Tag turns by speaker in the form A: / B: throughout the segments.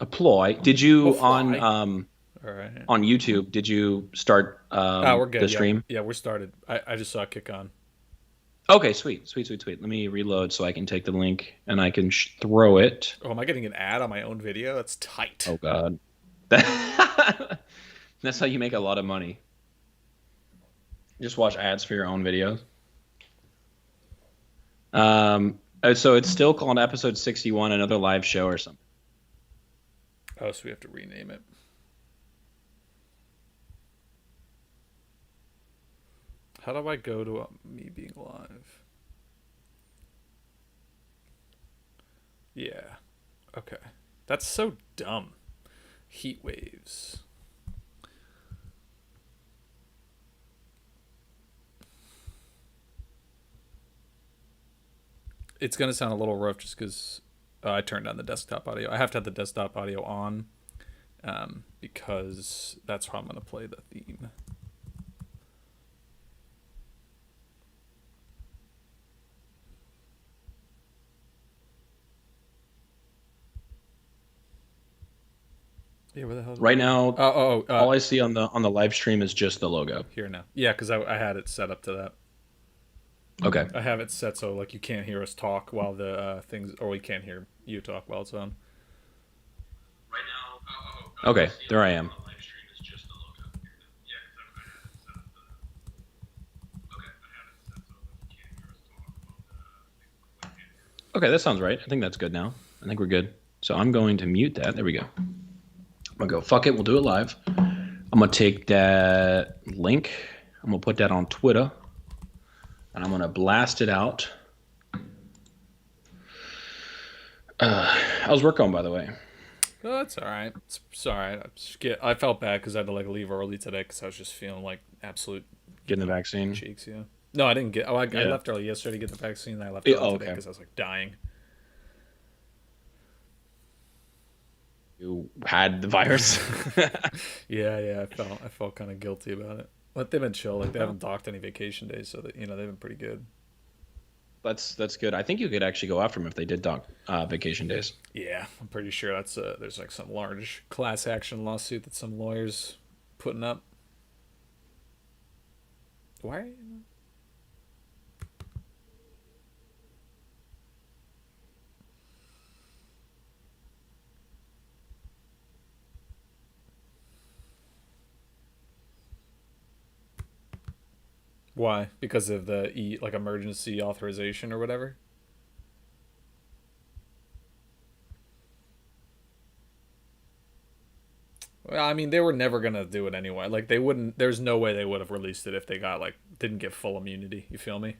A: A ploy. Did you
B: Fly. All right.
A: on YouTube? Did you start
B: Oh, we're
A: the
B: good. Yeah,
A: stream?
B: yeah, we're started. I just saw it kick on.
A: Okay, sweet, sweet, sweet, sweet. Let me reload so I can take the link and I can throw it.
B: Oh, am I getting an ad on my own video? That's tight.
A: Oh God, that's how you make a lot of money. Just watch ads for your own videos. So it's still called episode 61, another live show or something.
B: Oh, so we have to rename it. How do I go to me being live? Yeah. Okay. That's so dumb. Heat waves. It's gonna sound a little rough just because I turned on the desktop audio. I have to have the desktop audio on because that's how I'm gonna play the theme. Yeah, where the hell?
A: Right now,
B: Oh,
A: all I see on the live stream is just the logo.
B: here now. Yeah, because I had it set up to that.
A: Okay.
B: I have it set so like you can't hear us talk while the things, or we can't hear you talk while it's on.
A: Right now, okay, there I am. Okay, that sounds right. I think that's good now. I think we're good. So I'm going to mute that. There we go. I'm gonna go, fuck it, we'll do it live. I'm gonna take that link. I'm gonna put that on Twitter. And I'm gonna blast it out. How's work going, by the way?
B: Oh, that's all right. It's all right. I felt bad because I had to like leave early today because I was just feeling like absolute,
A: Getting the vaccine?
B: cheeks. Yeah. No, I didn't get. Oh, I
A: Yeah.
B: left early yesterday to get the vaccine. And I left
A: Yeah,
B: early
A: oh,
B: today
A: okay.
B: because I was like dying.
A: You had the virus.
B: Yeah. I felt kind of guilty about it. But they've been chill. Like they
A: Well,
B: haven't docked any vacation days, so that they've been pretty good.
A: that's good. I think you could actually go after them if they did dock vacation days.
B: Yeah, I'm pretty sure that's there's like some large class action lawsuit that some lawyers putting up. Why? Why? Because of the like emergency authorization or whatever. Well, I mean, they were never gonna do it anyway. Like they wouldn't. There's no way they would have released it if they got like didn't get full immunity. You feel me?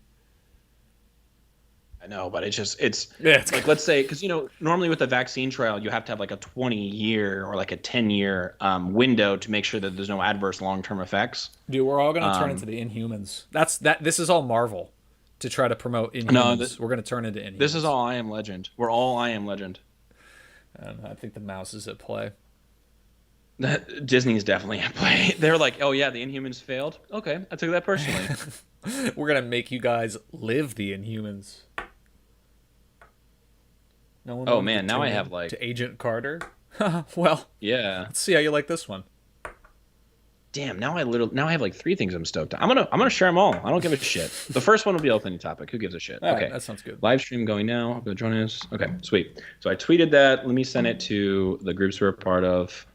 A: I know, but it's
B: Yeah. It's
A: like, let's say, because normally with a vaccine trial you have to have like a 20-year or like a 10-year window to make sure that there's no adverse long-term effects.
B: dude. We're all gonna turn into
A: Um,
B: the Inhumans. That's that. This is all Marvel to try to promote
A: no,
B: Inhumans. We're gonna turn into
A: this is
B: Inhumans.
A: all I Am Legend. We're all I Am Legend.
B: And I think the mouse is at play.
A: Disney's definitely at play. They're like, oh yeah, the Inhumans failed. Okay, I took that personally.
B: We're gonna make you guys live the Inhumans. No one
A: Oh
B: wanted to
A: man, now I
B: tune
A: have
B: in
A: like,
B: to Agent Carter. Well,
A: yeah.
B: let's see how you like this one.
A: Damn, now I have like three things I'm stoked on. I'm gonna share them all. I don't give a shit. The first one will be opening topic. Who gives a shit?
B: All right,
A: Okay.
B: that sounds good.
A: Live stream going now. Go join us. Okay, sweet. So I tweeted that. Let me send it to the groups we're a part of.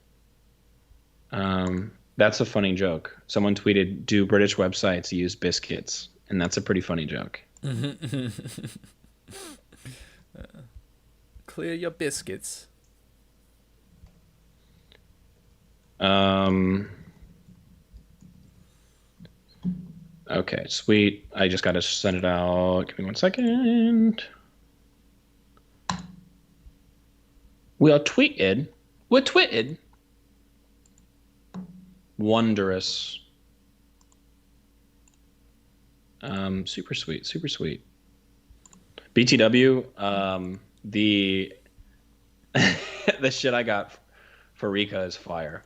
A: That's a funny joke. Someone tweeted, "Do British websites use biscuits?" And that's a pretty funny joke.
B: Clear your biscuits.
A: Um, okay, sweet. I just gotta send it out. Give me 1 second. We are tweeted. We're tweeted. Wondrous. Super sweet, super sweet. BTW, the the shit I got for Rika is fire.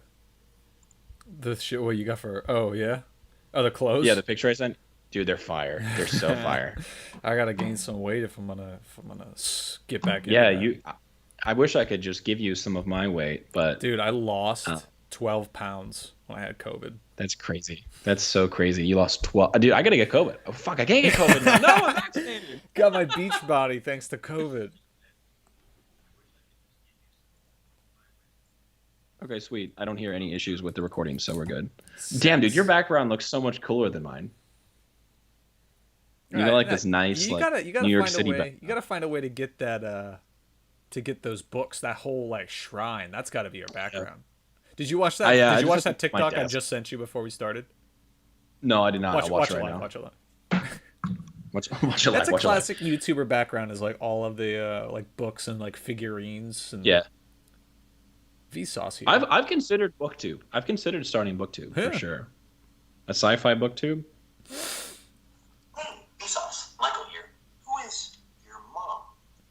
B: The shit what you got for? Oh yeah. Oh, the
A: Yeah,
B: clothes.
A: the picture I sent, dude, they're fire. They're so
B: I
A: fire.
B: gotta gain some weight if I'm gonna get back into
A: Yeah,
B: that.
A: I wish I could just give you some of my weight, but
B: Dude, I
A: uh,
B: lost 12 pounds when I had COVID.
A: that's crazy. That's so crazy. You lost 12. Dude, I gotta get COVID. Oh fuck, I can't get COVID now. No, I'm vaccinated.
B: Got my beach body thanks to COVID.
A: Okay, sweet. I don't hear any issues with the recording, so we're good. Damn, dude, your
B: Sex.
A: background looks so much cooler than mine.
B: All
A: You got
B: right,
A: like this nice like
B: you gotta
A: New York
B: find a
A: City
B: way. You
A: background.
B: gotta find a way to get that to get those books, that whole like shrine. That's got to be your
A: Yeah.
B: background. Did you watch that?
A: I
B: Did you
A: just
B: watch
A: have to
B: that
A: keep my
B: TikTok I
A: desk.
B: just sent you before we started?
A: No, I did not. I'll watch
B: Watch
A: it
B: it
A: right
B: live.
A: now.
B: Watch it live.
A: Watch it
B: That's
A: live.
B: a
A: Watch it live.
B: classic YouTuber background. Is like all of the like books and like figurines and
A: Yeah.
B: Vsauce here.
A: I've considered booktube. I've considered starting booktube for
B: Yeah.
A: sure. A sci-fi booktube.
C: Hey, Vsauce, Michael here. Who is your mom?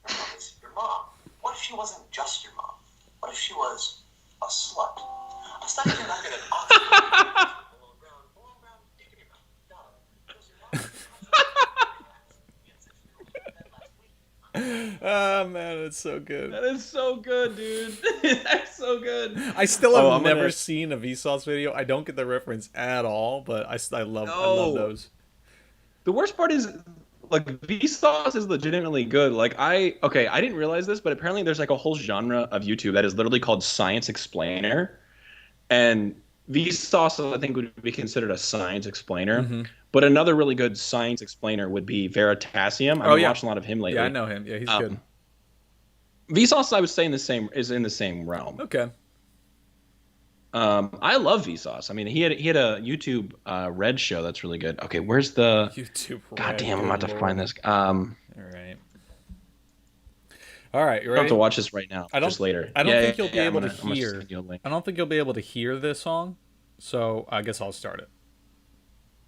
C: Your mom is your mom. What if she wasn't just your mom? What if she was a slut? A study conducted at Oxford. Below ground, dick in your mouth. No, does your mom last week?
B: Oh man, it's so good.
A: That is so good, dude. That's so good.
B: I still have
A: I'm
B: never
A: gonna.
B: seen a Vsauce video. I don't get the reference at all, but I love
A: No.
B: those.
A: The worst part is like Vsauce is legitimately good. Like I didn't realize this, but apparently there's like a whole genre of YouTube that is literally called Science Explainer. And Vsauce, I think, would be considered a science explainer.
B: Mm-hmm.
A: But another really good science explainer would be Veritasium. I've
B: Oh
A: been
B: yeah,
A: watching a lot of him lately.
B: yeah, I know him. Yeah, he's good.
A: Vsauce, I would say, is in the same realm.
B: Okay.
A: I love Vsauce. I mean, he had a YouTube Red show that's really good. Okay, where's the?
B: YouTube.
A: God
B: Red,
A: damn, I'm
B: good
A: about to
B: lord.
A: find this.
B: All right. All right, you
A: I don't have
B: ready?
A: to watch this right now.
B: I don't.
A: Just later.
B: I don't
A: Yeah,
B: think
A: yeah,
B: you'll be
A: yeah,
B: able to
A: I'm gonna
B: hear.
A: send you a link.
B: I don't think you'll be able to hear this song, so I guess I'll start it.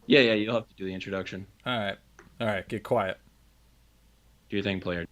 A: Yeah, yeah, you'll have to do the introduction.
B: All right, get quiet.
A: Do your thing, player.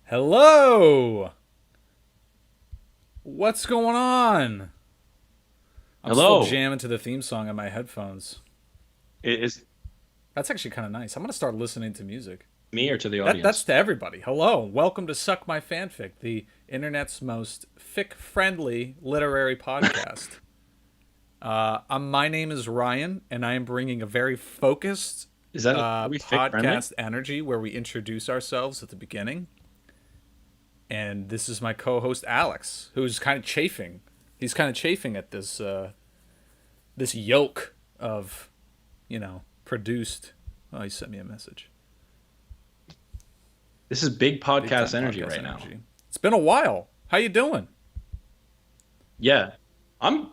B: Hello. What's going on? I'm
A: Hello.
B: still jamming to the theme song on my headphones.
A: Is
B: That's actually kind of nice. I'm gonna start listening to music.
A: me or to the audience?
B: That's to everybody. Hello, welcome to Suck My Fanfic, the internet's most fic-friendly literary podcast. My name is Ryan, and I am bringing a very focused
A: Is that are we fic friendly?
B: podcast energy where we introduce ourselves at the beginning. And this is my co-host Alex, who's kind of chafing. He's kind of chafing at this this yoke of, produced. Oh, he sent me a message.
A: This is big
B: Big
A: podcast
B: time
A: energy
B: podcast
A: right now.
B: energy. It's been a while. How you doing?
A: Yeah, I'm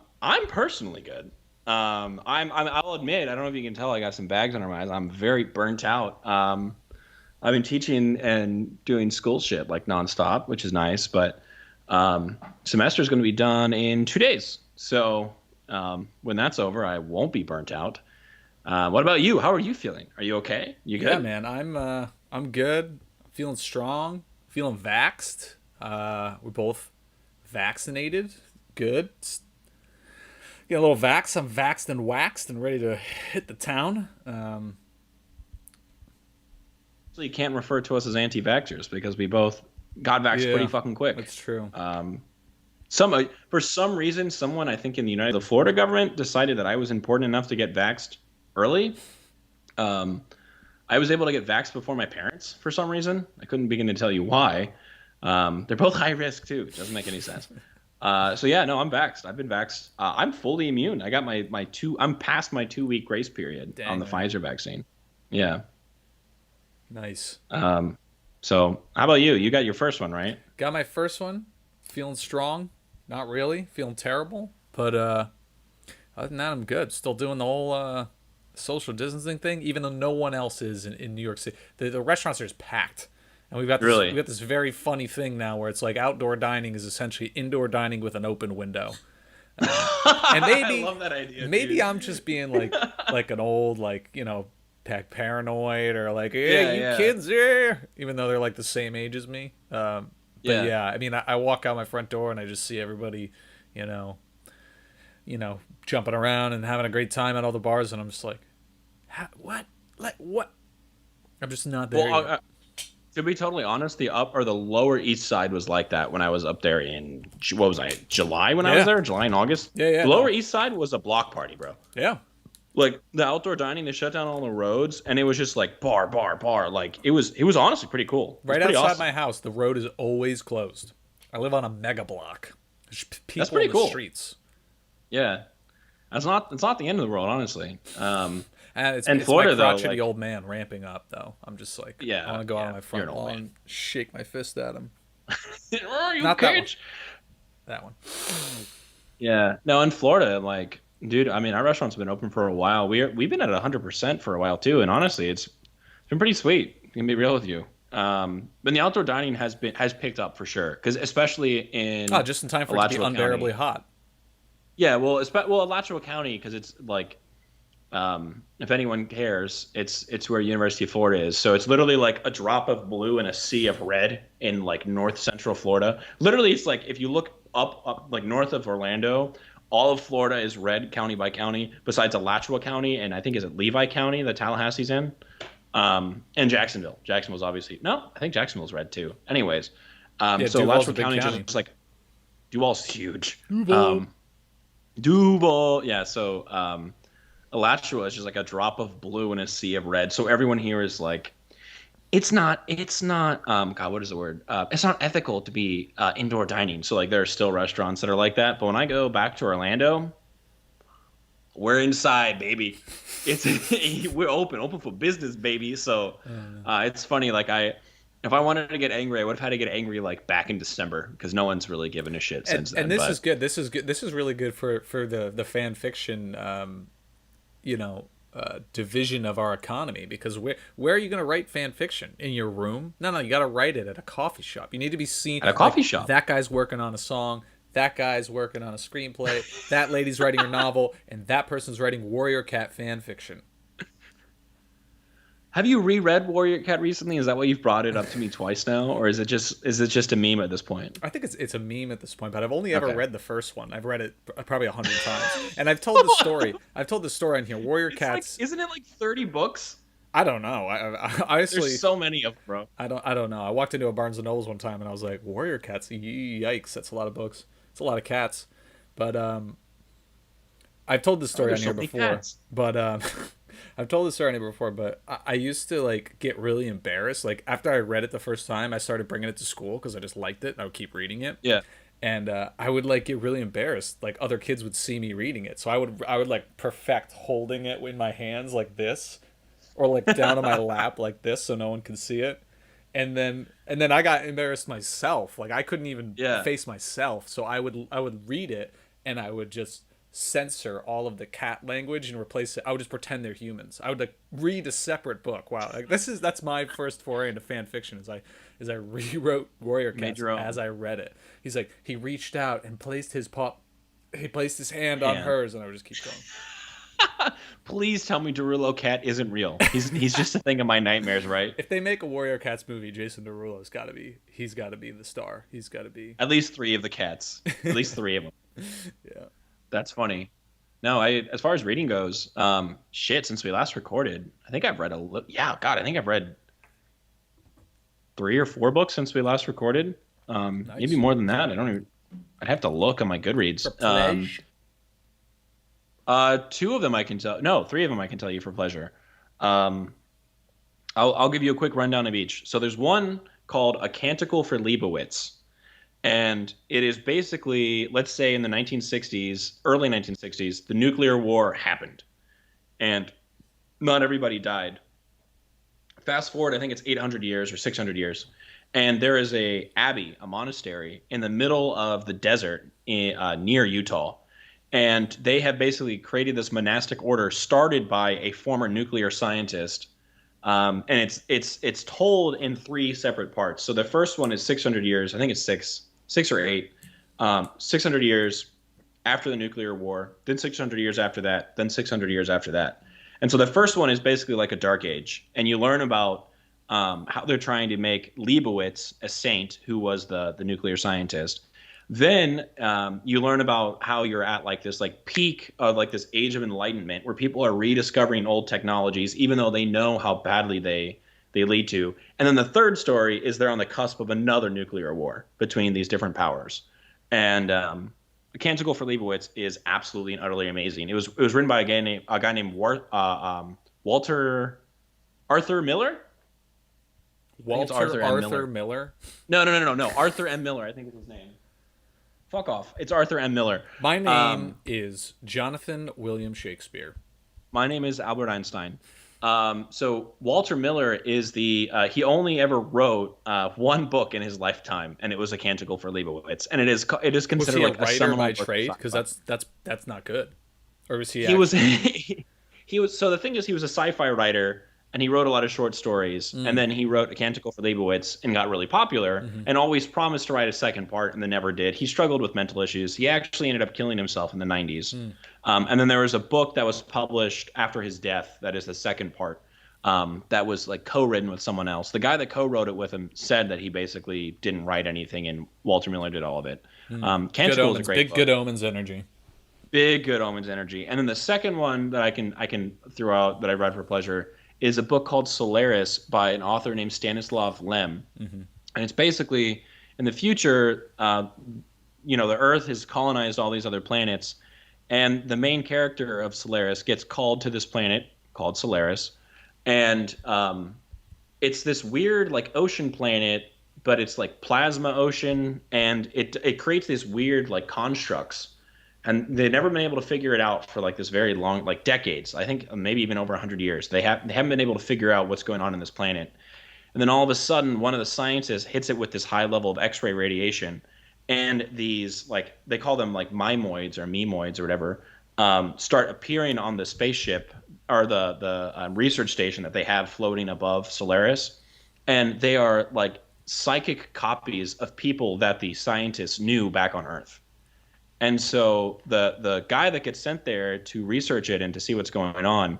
A: personally good. I'll admit, I don't know if you can tell, I got some bags under my eyes. I'm very burnt out. I've been teaching and doing school shit like nonstop, which is nice, but semester is going to be done in 2 days. So when that's over, I won't be burnt out. What about you? How are you feeling? Are you okay? You good?
B: Yeah, man. I'm good. Feeling strong. Feeling vaxxed. We're both vaccinated. Good. Get a little vax. I'm vaxxed and waxed and ready to hit the town.
A: You can't refer to us as anti-vaxxers because we both got vaxxed
B: Yeah,
A: pretty fucking quick.
B: That's true.
A: For some reason, someone I think in the Florida government decided that I was important enough to get vaxxed early. I was able to get vaxxed before my parents for some reason. I couldn't begin to tell you why. They're both high risk too. It doesn't make any sense. So yeah, no, I'm vaxxed. I've been vaxxed. I'm fully immune. I got my two. I'm past my 2 week grace period
B: Dang,
A: on the
B: man.
A: Pfizer vaccine. Yeah.
B: Nice.
A: So how about you? You got your first one, right?
B: Got my first one. Feeling strong. Not really. Feeling terrible. But other than that, I'm good. Still doing the whole social distancing thing, even though no one else is in New York City. The restaurants are just packed. And we've got
A: Really?
B: this very funny thing now where it's like outdoor dining is essentially indoor dining with an open window. And
A: I love that idea,
B: maybe
A: dude.
B: I'm just being like an old paranoid or like,
A: Yeah,
B: hey, you
A: yeah.
B: kids here, even though they're like the same age as me. But
A: Yeah.
B: yeah, I mean, I walk out my front door and I just see everybody, you know, jumping around and having a great time at all the bars, and I'm just like, what, like what? I'm just not there
A: Well,
B: yet.
A: to be totally honest, the up or the lower east side was like that when I was up there in what was I, July when I was
B: Yeah.
A: there, July and August.
B: Yeah, yeah,
A: The lower
B: no.
A: east side was a block party, bro.
B: Yeah,
A: Like the outdoor dining, they shut down all the roads, and it was just like bar, bar, bar. Like it was honestly pretty cool. It was
B: right
A: pretty
B: outside
A: awesome.
B: my house, the road is always closed. I live on a mega block. There's
A: That's
B: people
A: pretty
B: in the
A: cool.
B: streets.
A: Yeah, it's not the end of the world, honestly.
B: And
A: And
B: it's my
A: Florida, though,
B: crotchety
A: like,
B: old man ramping up though. I'm just like,
A: yeah,
B: I want to go out on
A: yeah,
B: my
A: you're
B: front
A: an old
B: lawn,
A: man.
B: and shake my fist at him.
A: Are you
B: Not that one.
A: kids?
B: That one.
A: Yeah. No, in Florida, like, dude, I mean, our restaurant's been open for a while. We've been at 100% for a while too, and honestly, it's been pretty sweet. I can be real with you. But the outdoor dining has picked up for sure, because especially
B: Oh,
A: in
B: just in time for it to be
A: Alachua
B: unbearably
A: County.
B: hot.
A: Yeah, Alachua County, because it's like, if anyone cares, it's where University of Florida is. So it's literally like a drop of blue and a sea of red in like north central Florida. Literally, it's like if you look up like north of Orlando, all of Florida is red county by county, besides Alachua County and I think is it Levi County that Tallahassee's in, and Jacksonville. Jacksonville's obviously no, I think Jacksonville's red too. Anyways,
B: Yeah,
A: so
B: Duval's a
A: Alachua
B: big
A: County
B: county.
A: just like Duval's huge.
B: Duval.
A: Duval, yeah. So Alachua is just like a drop of blue in a sea of red. So everyone here is like, it's not God, what is the word? It's not ethical to be indoor dining. So like there are still restaurants that are like that. But when I go back to Orlando, we're inside, baby. It's we're open for business, baby. So it's funny. Like if I wanted to get angry, I would have had to get angry like back in December because no one's really given a shit since
B: And
A: then.
B: this
A: But
B: is good. This is good. This is really good for the fan fiction, division of our economy, because where are you going to write fan fiction? In your room? No, you got to write it at a coffee shop. You need to be seen
A: at a coffee shop.
B: That guy's working on a song. That guy's working on a screenplay. That lady's writing a novel, and that person's writing Warrior Cat fan fiction.
A: Have you reread Warrior Cat recently? Is that why you've brought it up to me twice now, or is it just a meme at this point?
B: I think it's a meme at this point, but I've only ever
A: Okay.
B: read the first one. I've read it probably 100 times, and I've told the story. I've told the story on here. Warrior
A: It's like,
B: Cats.
A: isn't it like 30 books?
B: I don't know. I honestly,
A: There's so many of them, bro.
B: I don't know. I walked into a Barnes and Nobles one time and I was like, Warrior Cats. Yikes! That's a lot of books. It's a lot of cats. But I've told this story on
A: there's
B: here
A: so many
B: before.
A: cats.
B: But I've told this story on here before. But I used to like get really embarrassed. Like after I read it the first time, I started bringing it to school because I just liked it. And I would keep reading it.
A: Yeah.
B: And I would like get really embarrassed. Like other kids would see me reading it, so I would like perfect holding it in my hands like this, or like down on my lap like this, so no one could see it. And then I got embarrassed myself. Like I couldn't even
A: Yeah.
B: face myself, so I would read it and I would just censor all of the cat language and replace it. I would just pretend they're humans. I would like read a separate book. Wow, like that's my first foray into fan fiction. Is I rewrote Warrior
A: Made
B: Cats
A: your own.
B: as I read it. He's like he reached out and placed his paw. He placed his hand on
A: Man.
B: hers, and I would just keep going.
A: Please tell me Derulo Cat isn't real. He's just a thing of my nightmares, right?
B: If they make a Warrior Cats movie, Jason Derulo's got to be. He's got to be the star. He's got to be.
A: At least 3 of the cats. At least 3 of them.
B: Yeah.
A: That's funny. No, as far as reading goes, shit, since we last recorded, I think I've read yeah, God, I think I've read 3 or 4 books since we last recorded. Maybe more than that. I'd have to look on my Goodreads.
B: Pledge.
A: 2 of them I can tell. No, 3 of them I can tell you for pleasure. I'll give you a quick rundown of each. So there's one called A Canticle for Leibowitz. And it is basically, let's say in the 1960s, early 1960s, the nuclear war happened. And not everybody died. Fast forward, I think it's 800 years or 600 years. And there is a abbey, a monastery, in the middle of the desert near Utah. And they have basically created this monastic order started by a former nuclear scientist And it's told in three separate parts. So the first one is 600 years. I think it's six or eight. 600 years after the nuclear war, then 600 years after that, then 600 years after that. And so the first one is basically like a dark age, and you learn about how they're trying to make Leibowitz a saint, who was the nuclear scientist. Then you learn about how you're at like this like peak of like this age of enlightenment where people are rediscovering old technologies, even though they know how badly they lead to. And then the third story is they're on the cusp of another nuclear war between these different powers. And The Canticle for Leibowitz is absolutely and utterly amazing. It was written by a guy named Walter Arthur Miller.
B: Arthur
A: Miller.
B: Miller.
A: No. Arthur M. Miller, I think is his name. Fuck off. It's Arthur M. Miller.
B: My name is Jonathan William Shakespeare.
A: My name is Albert Einstein. So Walter Miller is he only ever wrote one book in his lifetime, and it was A Canticle for Leibowitz, and it is considered
B: Was he
A: like
B: a writer
A: seminal
B: by
A: work of
B: trade?
A: sci-fi.
B: Because that's not good. Or was he?
A: He was he was so the thing is he was a sci-fi writer, and he wrote a lot of short stories, and then he wrote A Canticle for Leibowitz and got really popular, and always promised to write a second part and then never did. He struggled with mental issues. He actually ended up killing himself in the 90s. And then there was a book that was published after his death that is the second part, that was like co-written with someone else. The guy that co-wrote it with him said that he basically didn't write anything, and Walter Miller did all of it. Canticle is a great
B: big
A: book.
B: Good Omens energy.
A: Big Good Omens energy. And then the second one that I can throw out that I read for pleasure is a book called Solaris by an author named Stanislav Lem. And it's basically in the future, the Earth has colonized all these other planets, and the main character of Solaris gets called to this planet called Solaris, and it's this weird like ocean planet, but it's like plasma ocean, and it creates these weird like constructs. And they've never been able to figure it out for like this very long, like decades. I think maybe even over 100 years. They haven't been able to figure out what's going on in this planet. And then all of a sudden, one of the scientists hits it with this high level of X-ray radiation, and these like they call them like mimoids or memoids or whatever, start appearing on the spaceship or the research station that they have floating above Solaris, and they are like psychic copies of people that the scientists knew back on Earth. And so the guy that gets sent there to research it and to see what's going on,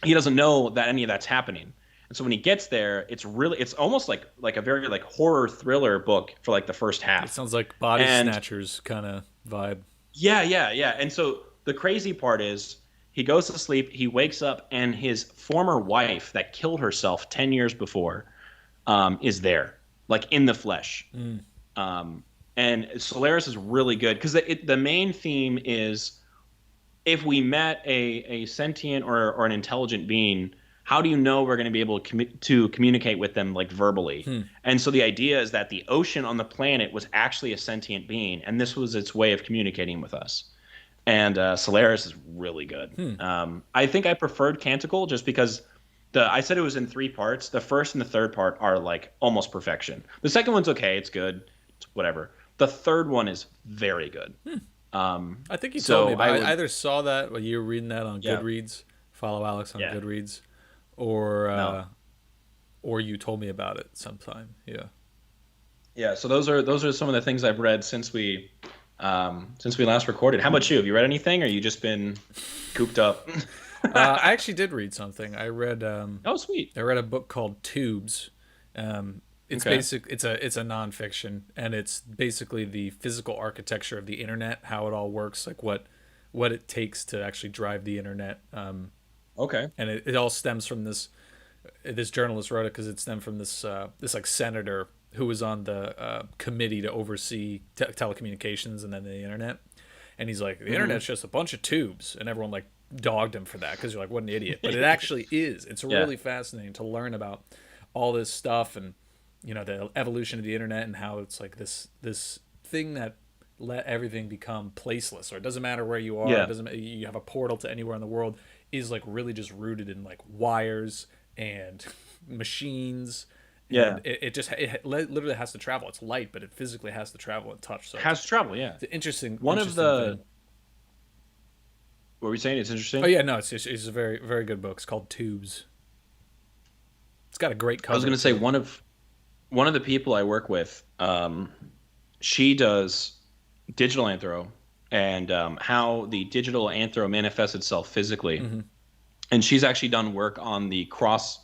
A: he doesn't know that any of that's happening. And so when he gets there, it's almost like a very like horror thriller book for like the first half.
B: It sounds like Body Snatchers kind of vibe.
A: Yeah. And so the crazy part is he goes to sleep, he wakes up, and his former wife that killed herself 10 years before is there, like in the flesh. And Solaris is really good because the main theme is if we met a sentient or an intelligent being, how do you know we're going to be able to communicate with them like verbally? And so the idea is that the ocean on the planet was actually a sentient being, and this was its way of communicating with us. And Solaris is really good. I think I preferred Canticle just because I said it was in three parts. The first and the third part are like almost perfection. The second one's okay. It's good. It's whatever. The third one is very good.
B: I think you told me about it. I either saw that while you were reading that on Goodreads, follow Alex on Goodreads, or you told me about it sometime.
A: Yeah. So those are some of the things I've read since we last recorded. How about you? Have you read anything, or you just been cooped up?
B: I actually did read something. I read.
A: Oh, sweet.
B: I read a book called Tubes. It's basic. It's a nonfiction, and it's basically the physical architecture of the internet, how it all works, like what it takes to actually drive the internet.
A: Okay.
B: And it all stems from this journalist wrote it because it stemmed from this like senator who was on the committee to oversee telecommunications and then the internet, and he's like, the internet's just a bunch of tubes, and everyone like dogged him for that because you're like, what an idiot. But it actually is. It's really fascinating to learn about all this stuff and the evolution of the internet and how it's like this thing that let everything become placeless, or it doesn't matter where you are. It doesn't. You have a portal to anywhere in the world is like really just rooted in like wires and machines. And it literally has to travel. It's light, but it physically has to travel and touch. So
A: it has to travel. Yeah.
B: It's interesting.
A: One of the.
B: Thing.
A: What were you saying? It's interesting.
B: Oh yeah, no, it's a very very good book. It's called Tubes. It's got a great cover.
A: I was going to say
B: too.
A: one of the people I work with, she does digital anthro and how the digital anthro manifests itself physically. And she's actually done work on the cross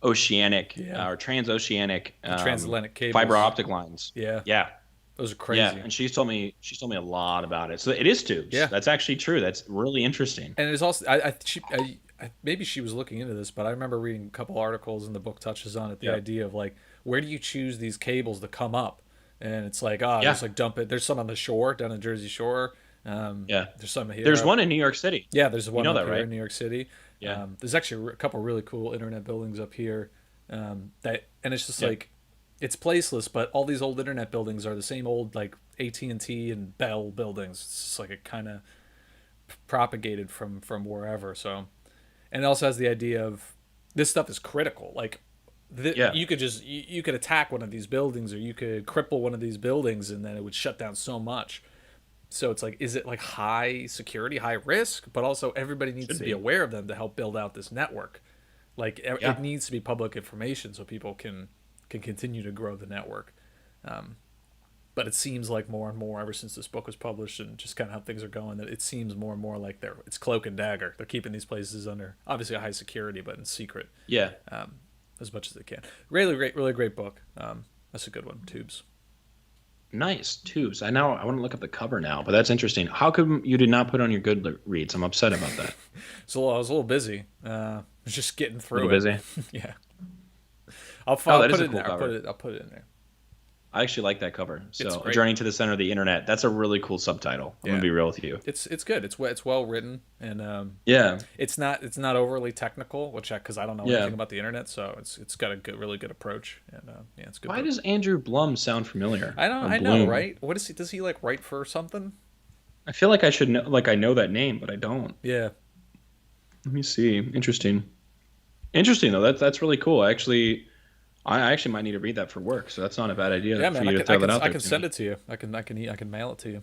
A: oceanic or transoceanic
B: transatlantic cables.
A: fiber optic lines.
B: Yeah.
A: Yeah.
B: Those are crazy.
A: Yeah, and she's told me a lot about it. So it is tubes.
B: Yeah.
A: That's actually true. That's really interesting.
B: And it's also maybe she was looking into this, but I remember reading a couple articles and the book touches on it. The idea of like, where do you choose these cables to come up? And it's like, just like dump it. There's some on the shore down the Jersey Shore. There's some here.
A: There's one in New York City.
B: Yeah, there's one
A: know
B: up
A: that,
B: here
A: right?
B: in New York City.
A: Yeah.
B: There's actually a couple really cool internet buildings up here. And it's just like, it's placeless, but all these old internet buildings are the same old like AT&T and Bell buildings. It's just like it kind of propagated from wherever. So, and it also has the idea of this stuff is critical. Like, you could just you could attack one of these buildings, or you could cripple one of these buildings, and then it would shut down so much. So it's like, is it like high security, high risk, but also everybody needs to be aware of them to help build out this network. Like it needs to be public information so people can continue to grow the network. But it seems like more and more ever since this book was published and just kind of how things are going, that it seems more and more like it's cloak and dagger. They're keeping these places under obviously a high security, but in secret.
A: Yeah.
B: As much as they can. Really great book. That's a good one. Tubes.
A: Nice. Tubes. I want to look up the cover now, but that's interesting. How come you did not put on your Goodreads? I'm upset about that.
B: So I was a little busy. I was just getting through
A: a little busy?
B: Yeah. I'll
A: that
B: put
A: is a
B: it in
A: cool
B: there.
A: cover.
B: I'll put it in there.
A: I actually like that cover.
B: It's
A: So,
B: great.
A: Journey to the Center of the Internet. That's a really cool subtitle. I'm gonna be real with you.
B: It's good. It's well written, and
A: Yeah.
B: it's not overly technical, because I don't know anything about the internet, so it's got a really good approach, and it's good.
A: Why does Andrew Blum sound familiar?
B: I know,
A: Bloom.
B: right? What is he? Does he like write for something?
A: I feel like I should know, like I know that name, but I don't.
B: Yeah.
A: Let me see. Interesting though. That's really cool. I actually might need to read that for work, so that's not a bad idea.
B: Yeah,
A: for
B: man.
A: you to throw that out
B: I
A: there
B: can
A: to
B: send
A: me.
B: it to you. I can mail it to you.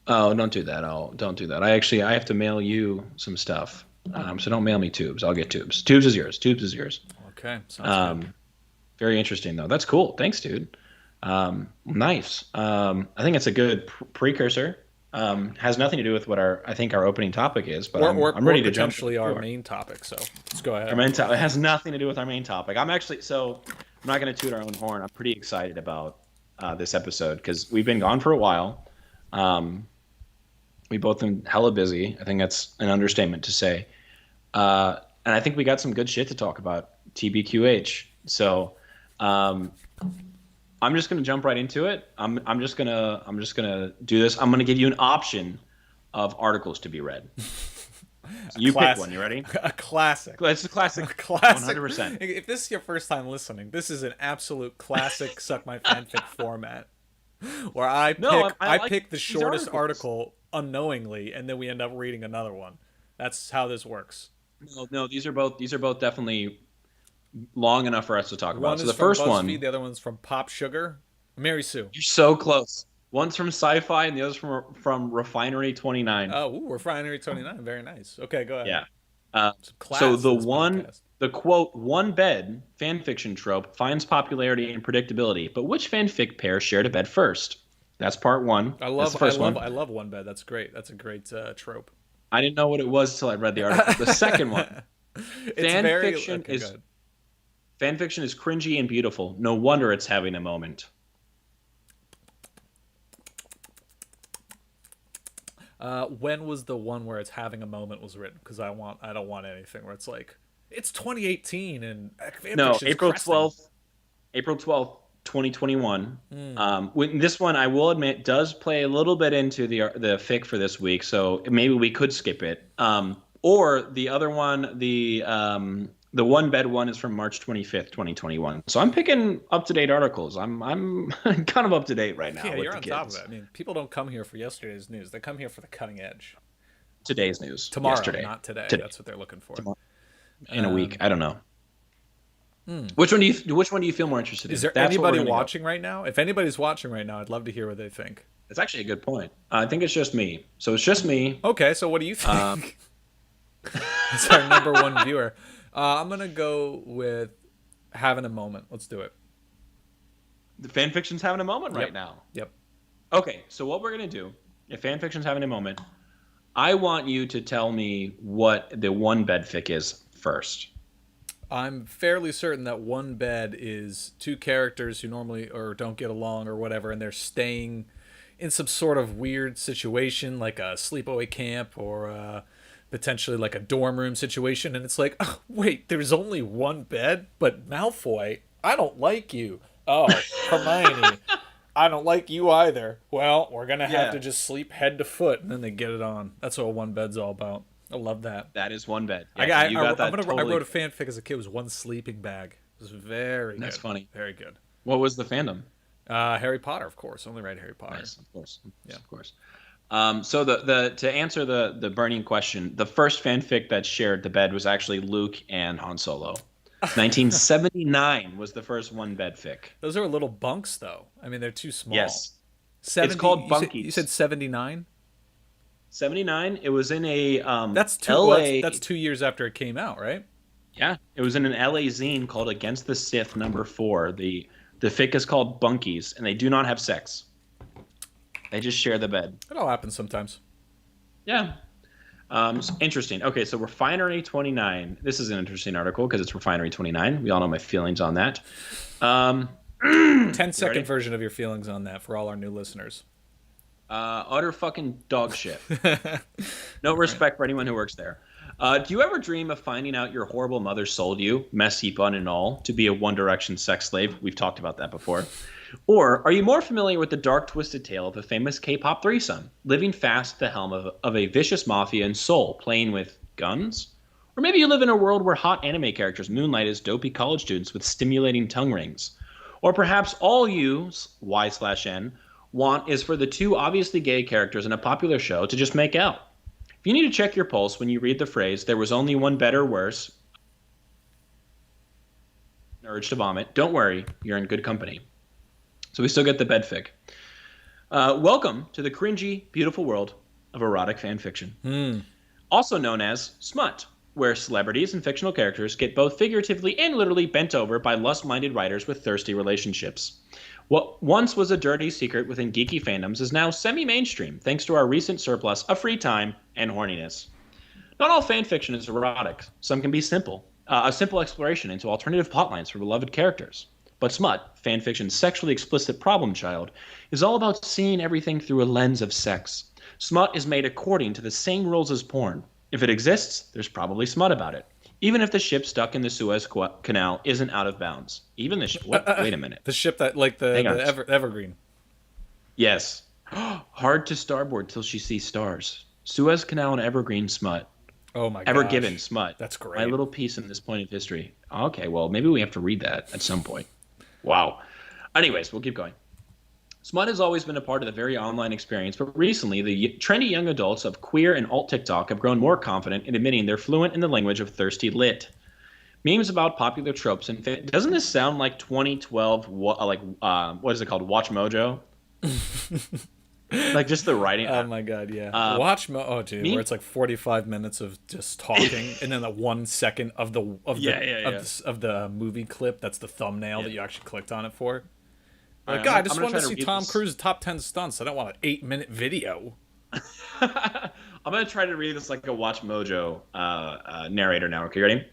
A: Oh, don't do that. Don't do that. I have to mail you some stuff. So don't mail me tubes. I'll get tubes. Tubes is yours.
B: Okay. Sounds good.
A: Very interesting though. That's cool. Thanks, dude. Nice. I think it's a good precursor. Has nothing to do with what our opening topic is, but I'm ready to jump.
B: Potentially our main topic. So let's go ahead.
A: It has nothing to do with our main topic. I'm not going to toot our own horn. I'm pretty excited about this episode because we've been gone for a while. We both been hella busy. I think that's an understatement to say. And I think we got some good shit to talk about. TBQH. So I'm just gonna jump right into it. I'm just gonna do this. I'm gonna give you an option of articles to be read. So you pick one. You ready?
B: A classic.
A: It's a classic.
B: A classic.
A: 100%.
B: If this is your first time listening, this is an absolute classic Suck My Fanfic format, where I pick the shortest article unknowingly, and then we end up reading another one. That's how this works.
A: No, these are both definitely long enough for us to talk about.
B: One
A: So
B: is
A: the
B: from
A: first
B: BuzzFeed,
A: one,
B: the other one's from Pop Sugar. Mary Sue.
A: you're so close. One's from Sci-Fi and the other's from Refinery 29.
B: Oh, Refinery 29. Very nice. Okay, go ahead.
A: Yeah.
B: Class
A: So
B: to this podcast.
A: the quote, one bed fan fiction trope finds popularity and predictability, but which fanfic pair shared a bed first? That's part one.
B: I
A: That's the first one.
B: love one bed. That's great. That's a great trope.
A: I didn't know what it was until I read the article. The second one. Fan fiction is cringy and beautiful. No wonder it's having a moment.
B: When was the one where it's having a moment was written? Because I don't want anything where it's like it's 2018 and
A: No, April 12th, 2021. When this one, I will admit, does play a little bit into the fic for this week, so maybe we could skip it. Or the other one, the one bed one is from March 25th, 2021. So I'm picking up to date articles. I'm kind of up to date right now.
B: Yeah,
A: with
B: you're
A: the
B: on
A: kids.
B: top of it. I mean, people don't come here for yesterday's news. They come here for the cutting edge.
A: Today's news.
B: Tomorrow,
A: Yesterday.
B: not today. That's what they're looking for.
A: Tomorrow. In a week, I don't know. Which one do you feel more interested in?
B: Is there
A: That's what we're
B: anybody
A: gonna go.
B: watching right now? If anybody's watching right now, I'd love to hear what they think.
A: It's actually a good point. I think it's just me. So it's just me.
B: Okay, so what do you think? It's our number one viewer. I'm gonna go with having a moment. Let's do it.
A: The fan fiction's having a moment right
B: Yep.
A: now.
B: Yep.
A: Okay, so what we're gonna do, if fan fiction's having a moment, I want you to tell me what the one bed fic is first.
B: I'm fairly certain that one bed is two characters who normally or don't get along or whatever, and they're staying in some sort of weird situation, like a sleepaway camp or potentially like a dorm room situation. And it's like, oh, wait, there's only one bed, but Malfoy, I don't like you. Oh, Hermione, I don't like you either. Well, we're gonna have
A: Yeah.
B: to just sleep head to foot, and then they get it on. That's what one bed's all about. I love that.
A: That is one bed.
B: I
A: Yeah,
B: got.
A: you
B: I,
A: got that
B: I'm gonna. I
A: totally.
B: wrote a fanfic as a kid. It was one sleeping bag. It was very
A: That's
B: good.
A: funny.
B: Very good.
A: What was the fandom?
B: Harry Potter, of course. Only read Harry Potter.
A: Nice, of course,
B: Yeah.
A: of course. So the to answer the burning question, the first fanfic that shared the bed was actually Luke and Han Solo. 1979 was the first one bed fic.
B: Those are little bunks, though. I mean, they're too small.
A: Yes,
B: 70,
A: called
B: you said-
A: bunkies.
B: You said 79.
A: 79. It was in a
B: That's two.
A: LA.
B: Well, that's 2 years after it came out, right?
A: Yeah, it was in an LA zine called Against the Sith #4. The fic is called Bunkies, and they do not have sex. They just share the bed.
B: It all happens sometimes.
A: Yeah. Interesting. Okay, so Refinery 29. This is an interesting article because it's Refinery 29. We all know my feelings on that.
B: 10-second
A: ready?
B: version of your feelings on that for all our new listeners.
A: Utter fucking dog shit. No respect for anyone who works there. Do you ever dream of finding out your horrible mother sold you, messy bun and all, to be a One Direction sex slave? We've talked about that before. Or are you more familiar with the dark, twisted tale of a famous K-pop threesome, living fast at the helm of a vicious mafia in Seoul, playing with guns? Or maybe you live in a world where hot anime characters moonlight as dopey college students with stimulating tongue rings. Or perhaps all you, Y/N, want is for the two obviously gay characters in a popular show to just make out. If you need to check your pulse when you read the phrase, there was only one better or worse, an urge to vomit, don't worry, you're in good company. So we still get the bed fic. Welcome to the cringy, beautiful world of erotic fan fiction. Also known as smut, where celebrities and fictional characters get both figuratively and literally bent over by lust-minded writers with thirsty relationships. What once was a dirty secret within geeky fandoms is now semi-mainstream thanks to our recent surplus of free time and horniness. Not all fan fiction is erotic. Some can be simple, a simple exploration into alternative plotlines for beloved characters. But smut, fan fiction's sexually explicit problem child, is all about seeing everything through a lens of sex. Smut is made according to the same rules as porn. If it exists, there's probably smut about it. Even if the ship stuck in the Suez Canal isn't out of bounds. Even the ship. Wait a minute.
B: The ship that, like
A: Hang on.
B: Evergreen.
A: Yes. Hard to starboard till she sees stars. Suez Canal and Evergreen smut.
B: Oh my god.
A: Ever given smut.
B: That's great.
A: My little piece in this point of history. Okay, well, maybe we have to read that at some point. Wow. Anyways, we'll keep going. Smut has always been a part of the very online experience, but recently the trendy young adults of queer and alt TikTok have grown more confident in admitting they're fluent in the language of thirsty lit. Memes about popular tropes and doesn't this sound like 2012? What is it called? Watch Mojo. Like just the writing.
B: Oh my god, yeah. Watch oh dude, where it's like 45 minutes of just talking and then the 1 second of the of the movie clip that's the thumbnail that you actually clicked on it for. Like,
A: right,
B: God,
A: I'm
B: I just
A: gonna
B: wanted to
A: try
B: see
A: to read
B: Tom
A: this.
B: Cruise's top 10 stunts. I don't want an 8-minute video.
A: I'm gonna try to read this like a Watch Mojo narrator now. Okay, ready?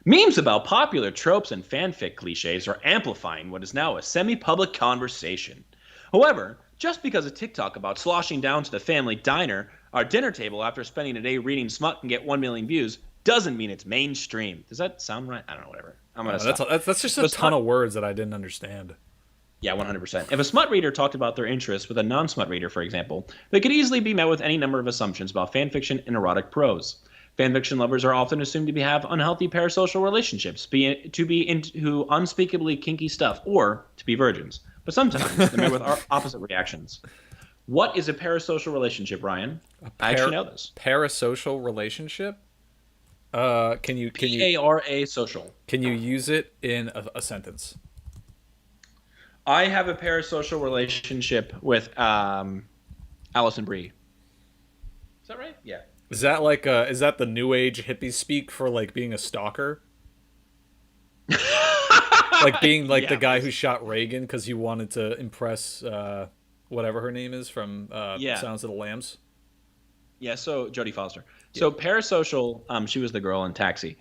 A: Memes about popular tropes and fanfic cliches are amplifying what is now a semi-public conversation. However, just because a TikTok about sloshing down to the family diner or dinner table after spending a day reading smut can get 1 million views doesn't mean it's mainstream. Does that sound right? I don't know, whatever. I'm gonna stop.
B: That's just a ton of words that I didn't understand.
A: Yeah, 100%. If a smut reader talked about their interests with a non-smut reader, for example, they could easily be met with any number of assumptions about fanfiction and erotic prose. Fanfiction lovers are often assumed to have unhealthy parasocial relationships, to be into unspeakably kinky stuff, or to be virgins. But sometimes they're met with opposite reactions. What is a parasocial relationship, Ryan? I actually know this.
B: Parasocial relationship? Can you
A: P-A-R-A social.
B: Can you use it in a sentence?
A: I have a parasocial relationship with Allison Brie. Is that right? Yeah.
B: Is that like is that the new age hippie speak for like being a stalker? Like being like
A: Yeah,
B: the guy who
A: basically.
B: shot Reagan because he wanted to impress whatever her name is from
A: Yeah.
B: Silence of the Lambs.
A: Yeah, so Jodie Foster.
B: Yeah.
A: So parasocial, she was the girl in Taxi.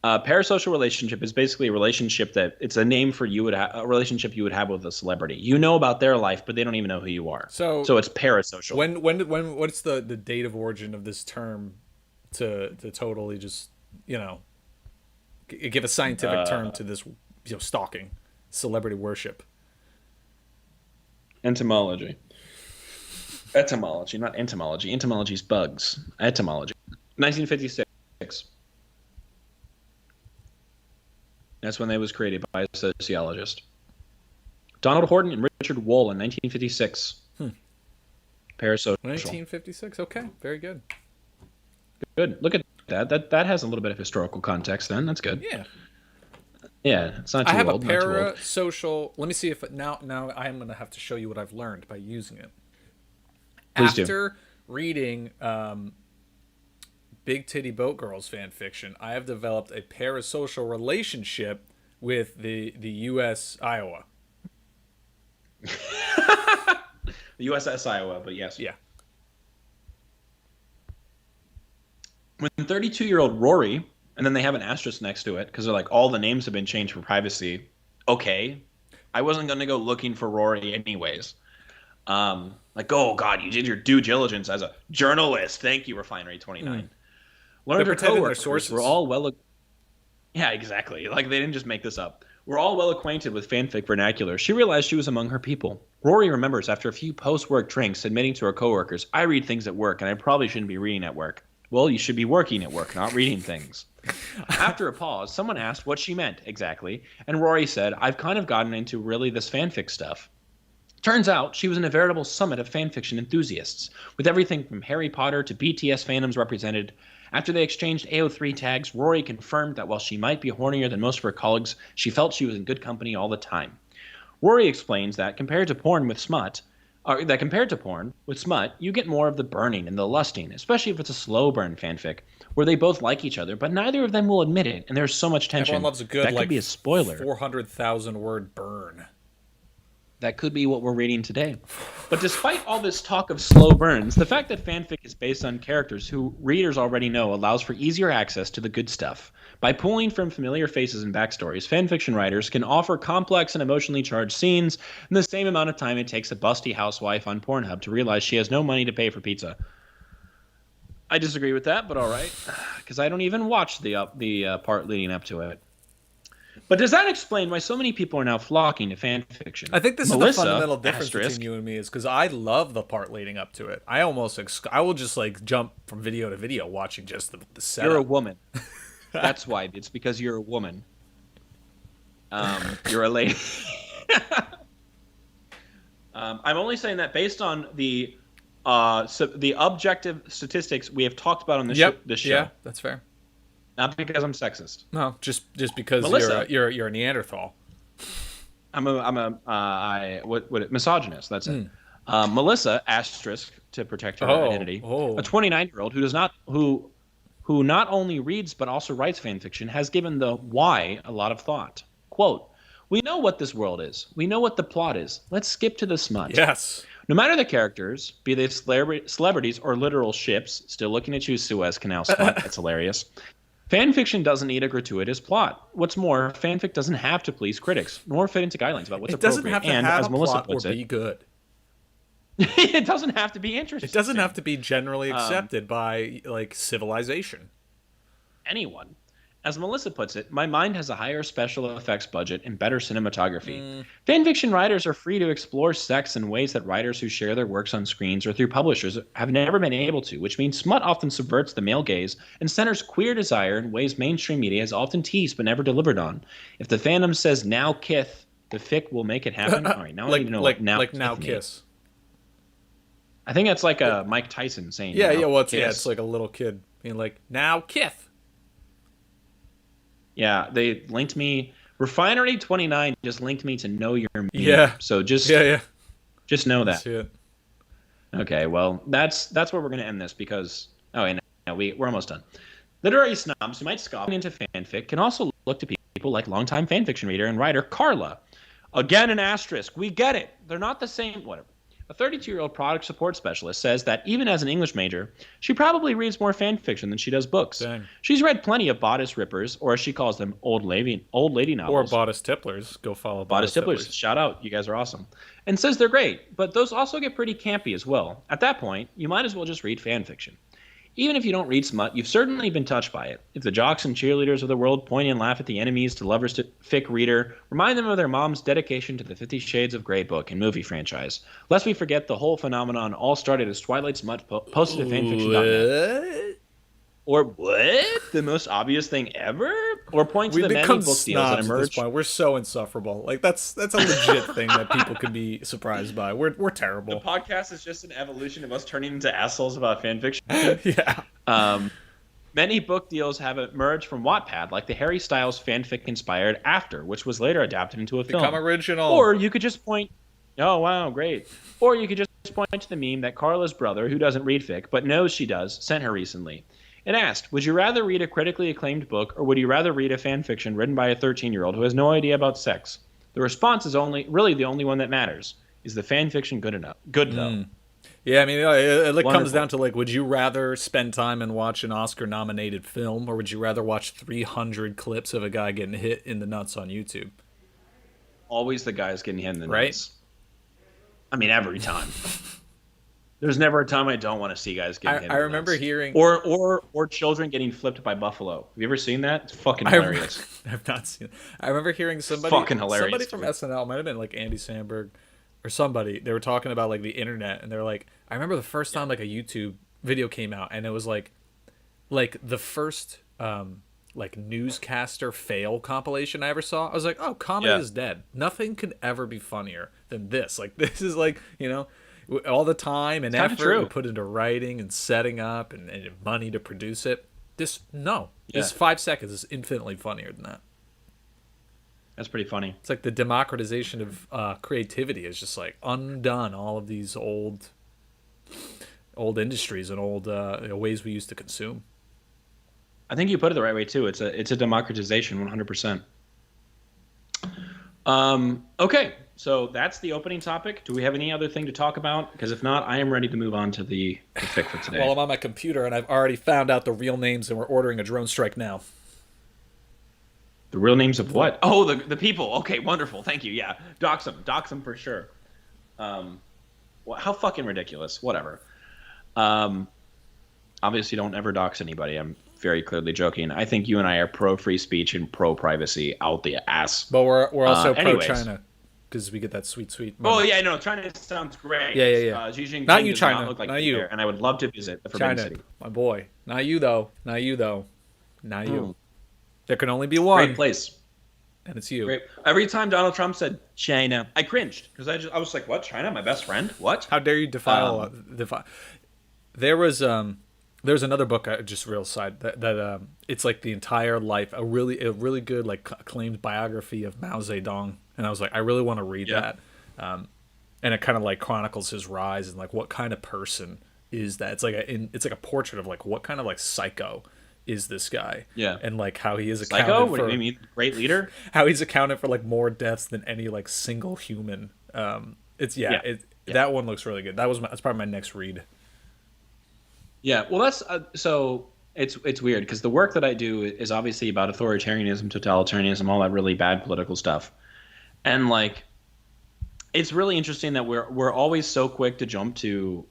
A: Parasocial relationship is basically a relationship that it's a name for a relationship you would have with a celebrity. You know about their life, but they don't even know who you are.
B: So
A: So it's parasocial.
B: when what's the date of origin of this term to totally just give a scientific term to this stalking, celebrity worship?
A: Entomology. Etymology, not entomology. Entomology is bugs. Etymology. 1956. That's when they was created by a sociologist. Donald Horton and Richard Wohl in 1956. Parasocial.
B: 1956. Okay, very good.
A: Good. Look at that. That has a little bit of historical context then. That's good.
B: Yeah.
A: Yeah, it's not too
B: I have
A: old.
B: a
A: Not too old.
B: parasocial. Let me see if now I am going to have to show you what I've learned by using it.
A: Please do.
B: After reading Big Titty Boat Girls fan fiction, I have developed a parasocial relationship with the USS Iowa.
A: The USS Iowa, but yes.
B: Yeah.
A: When 32-year-old Rory, and then they have an asterisk next to it because they're like, all the names have been changed for privacy. Okay. I wasn't going to go looking for Rory anyways. Like, oh, God, you did your due diligence as a journalist. Thank you, Refinery 29. Learned her
B: pretending they're
A: coworkers
B: sources.
A: were all well... Yeah, exactly. Like, they didn't just make this up. We're all well acquainted with fanfic vernacular. She realized she was among her people. Rory remembers after a few post-work drinks admitting to her coworkers, I read things at work, and I probably shouldn't be reading at work. Well, you should be working at work, not reading things. After a pause, someone asked what she meant exactly, and Rory said, I've kind of gotten into really this fanfic stuff. Turns out she was in a veritable summit of fanfiction enthusiasts, with everything from Harry Potter to BTS fandoms represented. After they exchanged AO3 tags, Rory confirmed that while she might be hornier than most of her colleagues, she felt she was in good company all the time. Rory explains that compared to porn with smut, you get more of the burning and the lusting, especially if it's a slow burn fanfic, where they both like each other, but neither of them will admit it, and there's so much tension.
B: Everyone loves a good
A: that could be a spoiler.
B: 400,000 word burn.
A: That could be what we're reading today. But despite all this talk of slow burns, the fact that fanfic is based on characters who readers already know allows for easier access to the good stuff. By pulling from familiar faces and backstories, fanfiction writers can offer complex and emotionally charged scenes in the same amount of time it takes a busty housewife on Pornhub to realize she has no money to pay for pizza. I disagree with that, but all right, because I don't even watch the part leading up to it. But does that explain why so many people are now flocking to fan fiction?
B: I think this is
A: Melissa,
B: the fundamental difference
A: asterisk,
B: between you and me is because I love the part leading up to it. I will just like jump from video to video watching just the setup.
A: You're a woman. That's why. It's because you're a woman. You're a lady. I'm only saying that based on the objective statistics we have talked about on this show.
B: Yeah, that's fair.
A: Not because I'm sexist.
B: No, just because
A: Melissa,
B: you're a Neanderthal.
A: I'm a misogynist. That's it. Melissa asterisk to protect her identity. A 29-year-old who not only reads but also writes fan fiction has given the why a lot of thought. Quote, we know what this world is. We know what the plot is. Let's skip to the smut.
B: Yes.
A: No matter the characters, be they celebrities or literal ships, still looking to choose Suez Canal smut. That's hilarious. Fanfiction doesn't need a gratuitous plot. What's more, fanfic doesn't have to please critics, nor fit into guidelines about what's appropriate.
B: It doesn't have to
A: and,
B: have
A: as
B: a
A: Melissa
B: plot or
A: puts
B: be good.
A: It doesn't have to be interesting.
B: It doesn't have to be generally accepted by like civilization.
A: Anyone. As Melissa puts it, my mind has a higher special effects budget and better cinematography. Fanfiction writers are free to explore sex in ways that writers who share their works on screens or through publishers have never been able to, which means smut often subverts the male gaze and centers queer desire in ways mainstream media has often teased but never delivered on. If the fandom says now kith, the fic will make it happen. All right, now I need to know what now
B: now
A: means.
B: kiss.
A: I think that's like a Mike Tyson saying.
B: Yeah,
A: now,
B: yeah. Well,
A: kiss.
B: it's like a little kid being like, now kith.
A: Yeah, they linked me. Refinery 29 just linked me to Know Your Meme.
B: Yeah.
A: So just know that.
B: That's it.
A: Okay, well, that's where we're going to end this because we're almost done. Literary snobs who might scoff into fanfic can also look to people people like longtime fanfiction reader and writer Carla. Again, an asterisk. We get it. They're not the same. Whatever. A 32-year-old product support specialist says that even as an English major, she probably reads more fan fiction than she does books.
B: Dang.
A: She's read plenty of bodice rippers, or as she calls them, old lady
B: Or
A: novels.
B: Bodice Tipplers. Go follow
A: Bodice Tipplers. Shout out. You guys are awesome. And says they're great, but those also get pretty campy as well. At that point, you might as well just read fan fiction. Even if you don't read smut, you've certainly been touched by it. If the jocks and cheerleaders of the world point and laugh at the enemies to lovers to fic reader, remind them of their mom's dedication to the 50 Shades of Grey book and movie franchise. Lest we forget the whole phenomenon all started as Twilight Smut posted to fanfiction.net. Or what? The most obvious thing ever? Or point to
B: We've
A: the many
B: become
A: book deals that
B: snobs at this
A: emerged.
B: point. We're so insufferable. Like that's a legit thing that people can be surprised by. We're
A: The
B: terrible.
A: podcast is just an evolution of us turning into assholes about fanfiction.
B: Yeah.
A: Many book deals have emerged from Wattpad, like the Harry Styles fanfic-inspired After, which was later adapted into a film.
B: Become original.
A: Or you could just point... Oh, wow, great. Or you could just point to the meme that Carla's brother, who doesn't read fic, but knows she does, sent her recently. It asked, would you rather read a critically acclaimed book, or would you rather read a fanfiction written by a 13-year-old who has no idea about sex? The response is really the only one that matters. Is the fanfiction good enough? Good, though.
B: Yeah, I mean, it comes
A: Wonderful.
B: down to, like, would you rather spend time and watch an Oscar-nominated film, or would you rather watch 300 clips of a guy getting hit in the nuts on YouTube?
A: Always the guys getting hit in the
B: Right?
A: nuts. I mean, every time. There's never a time I don't want to see guys getting hit in
B: I
A: the
B: remember
A: nuts.
B: hearing...
A: Or children getting flipped by buffalo. Have you ever seen that? It's fucking hilarious.
B: I've not seen it. I remember hearing somebody...
A: Fucking hilarious,
B: Somebody from
A: dude.
B: SNL, might have been, like, Andy Samberg, or somebody. They were talking about, like, the internet, and they're like... I remember the first time, like, a YouTube video came out, and it was, like the first... like newscaster fail compilation I ever saw. I was like, oh, comedy
A: Yeah.
B: is dead. Nothing could ever be funnier than this. Like, this is like, you know, all the time and
A: It's kinda
B: effort
A: true.
B: we put into writing and setting up and money to produce it. This 5 seconds is infinitely funnier than that.
A: That's pretty funny.
B: It's like the democratization of creativity is just like undone all of these old industries and old ways we used to consume.
A: I think you put it the right way too. It's a democratization, 100%. Okay, so that's the opening topic. Do we have any other thing to talk about? Because if not, I am ready to move on to the fic for today.
B: Well, I'm on my computer and I've already found out the real names and we're ordering a drone strike now.
A: The real names of what? Oh, the people. Okay, wonderful. Thank you. Yeah, dox them for sure. Well, how fucking ridiculous. Whatever. Obviously, don't ever dox anybody. I'm very clearly joking. I think you and I are pro free speech and pro privacy out the ass.
B: But we're also pro
A: anyways.
B: China because we get that sweet
A: Oh
B: money.
A: yeah, no, China sounds great.
B: Yeah.
A: Xi Jinping
B: Not you,
A: does
B: China.
A: look like
B: Not
A: he's
B: you.
A: there, and I would love to visit the Forbidden
B: China,
A: City.
B: my boy. Not you though. Not you though. Not you.
A: Mm.
B: There can only be one,
A: Great place.
B: and it's you.
A: Great. Every time Donald Trump said China, I cringed because I was like, what? China, my best friend? What?
B: How dare you defile? There's another book, just real side that it's like the entire life, a really good like acclaimed biography of Mao Zedong, and I was like, I really want to read
A: Yeah.
B: that, and it kind of like chronicles his rise and like what kind of person is that? It's like a portrait of like what kind of like psycho is this guy?
A: Yeah.
B: and like how he is accounted
A: Psycho? What
B: for,
A: do you mean? Great leader?
B: how he's accounted for like more deaths than any like single human. That one looks really good. That's probably my next read.
A: Yeah, well, that's so it's weird because the work that I do is obviously about authoritarianism, totalitarianism, all that really bad political stuff, and like, it's really interesting that we're always so quick to jump to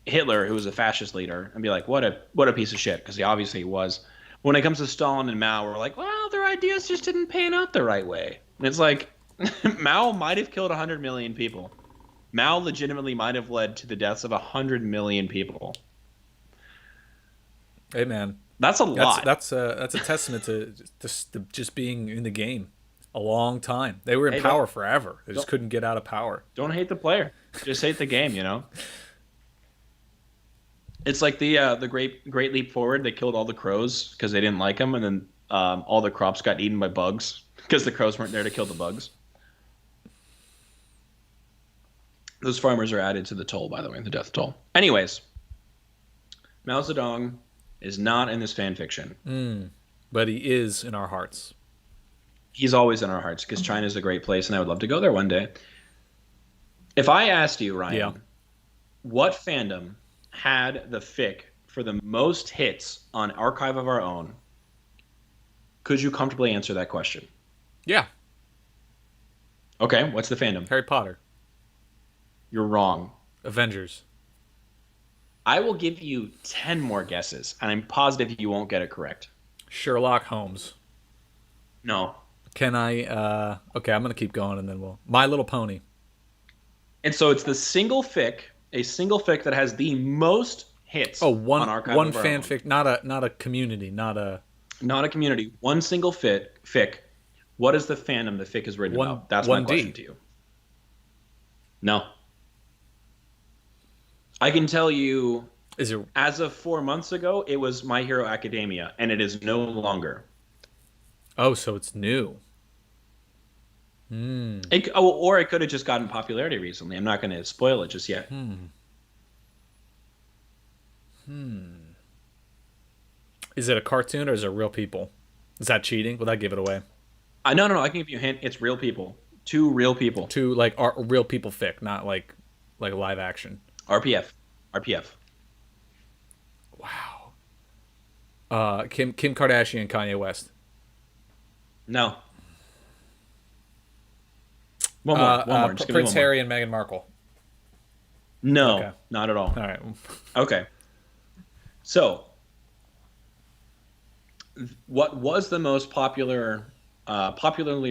A: Hitler, who was a fascist leader, and be like, what a piece of shit, because he obviously was. When it comes to Stalin and Mao, we're like, well, their ideas just didn't pan out the right way, and it's like, Mao might have killed 100 million people. Mao legitimately might have led to the deaths of 100 million people.
B: Hey man,
A: That's a lot.
B: that's a testament to just being in the game a long time. They were in
A: Hey,
B: power
A: don't-
B: forever. They just couldn't get out of power.
A: Don't hate the player. Just hate the game, you know? It's like the Great Leap Forward. They killed all the crows because they didn't like them, and then all the crops got eaten by bugs because the crows weren't there to kill the bugs. Those farmers are added to the toll, by the way, the death toll. Anyways, Mao Zedong is not in this fan fiction.
B: But he is in our hearts.
A: He's always in our hearts because China's a great place, and I would love to go there one day. If I asked you, Ryan,
B: Yeah.
A: what fandom had the fic for the most hits on Archive of Our Own, could you comfortably answer that question?
B: Yeah.
A: Okay, what's the fandom?
B: Harry Potter.
A: You're wrong.
B: Avengers.
A: I will give you 10 more guesses, and I'm positive you won't get it correct.
B: Sherlock Holmes.
A: No.
B: Can I? Okay, I'm gonna keep going, and then we'll. My Little Pony.
A: And so it's a single fic that has the most hits
B: Oh,
A: on Archive
B: one
A: of Our Own.
B: fanfic, not a community, not a
A: Not a community. One single fic. What is the fandom the fic is written about? That's my
B: 1D.
A: question to you. No. I can tell you,
B: Is it?
A: as of 4 months ago, it was My Hero Academia, and it is no longer.
B: Oh, so it's new.
A: Or it could have just gotten popularity recently. I'm not going to spoil it just yet.
B: Is it a cartoon or is it real people? Is that cheating? Will that give it away?
A: No. I can give you a hint. It's real people. 2 real people.
B: To like real people fic, not like live action.
A: RPF.
B: Wow. Kim Kardashian and Kanye West.
A: No. One more. Just give me
B: Prince
A: one more.
B: Harry and Meghan Markle.
A: No,
B: Okay.
A: not at all.
B: All right.
A: Okay. So, what was the most popularly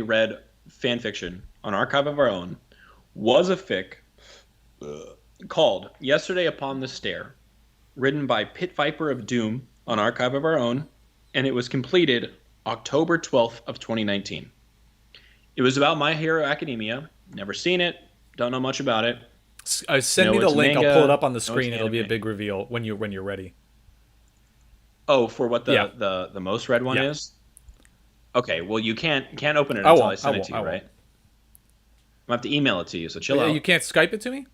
A: read fan fiction on Archive of Our Own was a fic called Yesterday Upon the Stair, written by Pit Viper of Doom on Archive of Our Own, and it was completed October 12th of 2019. It was about My Hero Academia. Never seen it. Don't know much about it.
B: Send
A: No,
B: me the
A: it's
B: link.
A: manga.
B: I'll pull it up on the
A: No, it's
B: screen. It'll be a
A: anime.
B: big reveal when you're ready.
A: Oh, for what
B: Yeah.
A: the most read one
B: Yeah.
A: is? Okay, well you can't open it
B: I
A: until
B: won't,
A: I send
B: I
A: it to you,
B: won't.
A: right? I'm gonna have to email it to you, so chill
B: Yeah,
A: out.
B: you can't Skype it to me?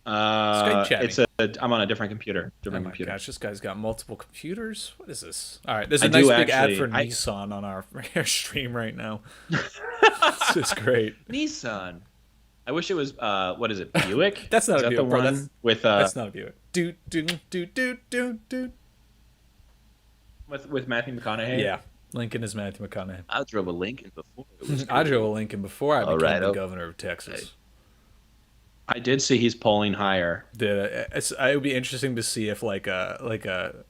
B: Skype chat
A: It's I'm on a different computer.
B: Oh my gosh, this guy's got multiple computers. What is this? All right, there's a
A: I
B: nice
A: do
B: big ad
A: actually-
B: for
A: I-
B: Nissan on our stream right now. This is great.
A: Nissan. I wish it was what is it? Buick?
B: That's not
A: is
B: a
A: that
B: Buick,
A: the
B: bro.
A: one
B: That's-
A: with
B: That's not a Buick. Do.
A: with Matthew McConaughey?
B: Yeah, Lincoln is Matthew McConaughey.
A: I drove a Lincoln before. It was
B: I
A: cool.
B: drove a Lincoln before I became
A: right,
B: the
A: oh.
B: governor of Texas.
A: I did see he's polling higher.
B: It would be interesting to see if the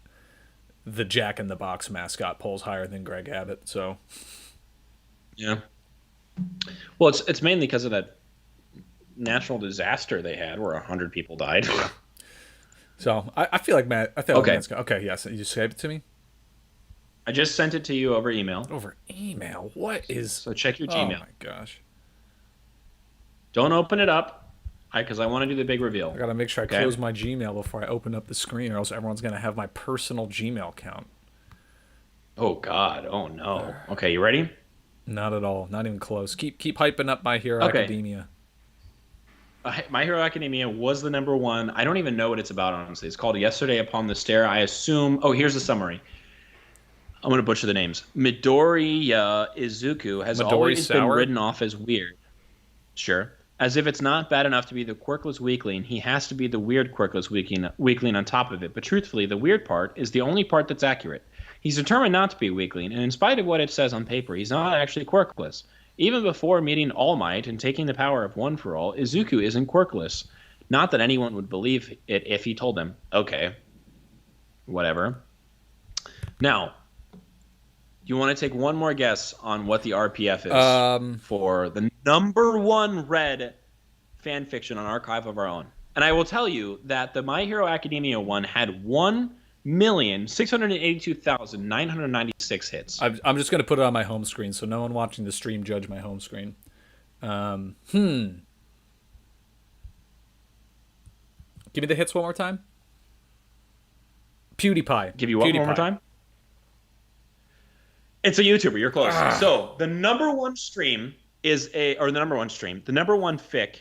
B: Jack in the Box mascot polls higher than Greg Abbott. So
A: Yeah. Well, it's mainly because of that natural disaster they had where 100 people died.
B: I feel like Matt. I feel like
A: Okay.
B: Matt's okay. Yes, you just Skype it to me
A: I just sent it to you over email,
B: over email. What is?
A: so check your
B: Oh
A: Gmail.
B: my gosh!
A: Don't open it up, because I want to do the big reveal.
B: I gotta make sure I
A: Okay.
B: close my Gmail before I open up the screen, or else everyone's gonna have my personal Gmail account.
A: Oh God! Oh no! Okay, you ready?
B: Not at all. Not even close. Keep hyping up My Hero
A: Okay.
B: Academia.
A: My Hero Academia was the number one. I don't even know what it's about, honestly. It's called Yesterday Upon the Stair. I assume. Oh, here's the summary. I'm going to butcher the names. Midoriya Izuku has
B: Midori
A: always been
B: Sour?
A: written off as weird. Sure. As if it's not bad enough to be the quirkless weakling, he has to be the weird quirkless weakling on top of it. But truthfully, the weird part is the only part that's accurate. He's determined not to be a weakling, and in spite of what it says on paper, he's not actually quirkless. Even before meeting All Might and taking the power of One for All, Izuku isn't quirkless. Not that anyone would believe it if he told them. Okay. Whatever. Now, do you want to take one more guess on what the RPF is for the number one read fan fiction on Archive of Our Own? And I will tell you that the My Hero Academia one had 1,682,996 hits.
B: I'm just gonna put it on my home screen, so no one watching the stream judge my home screen. Give me the hits one more time. PewDiePie.
A: Give you what one more
B: PewDiePie.
A: time? It's a YouTuber. You're close. So the number one stream the number one fic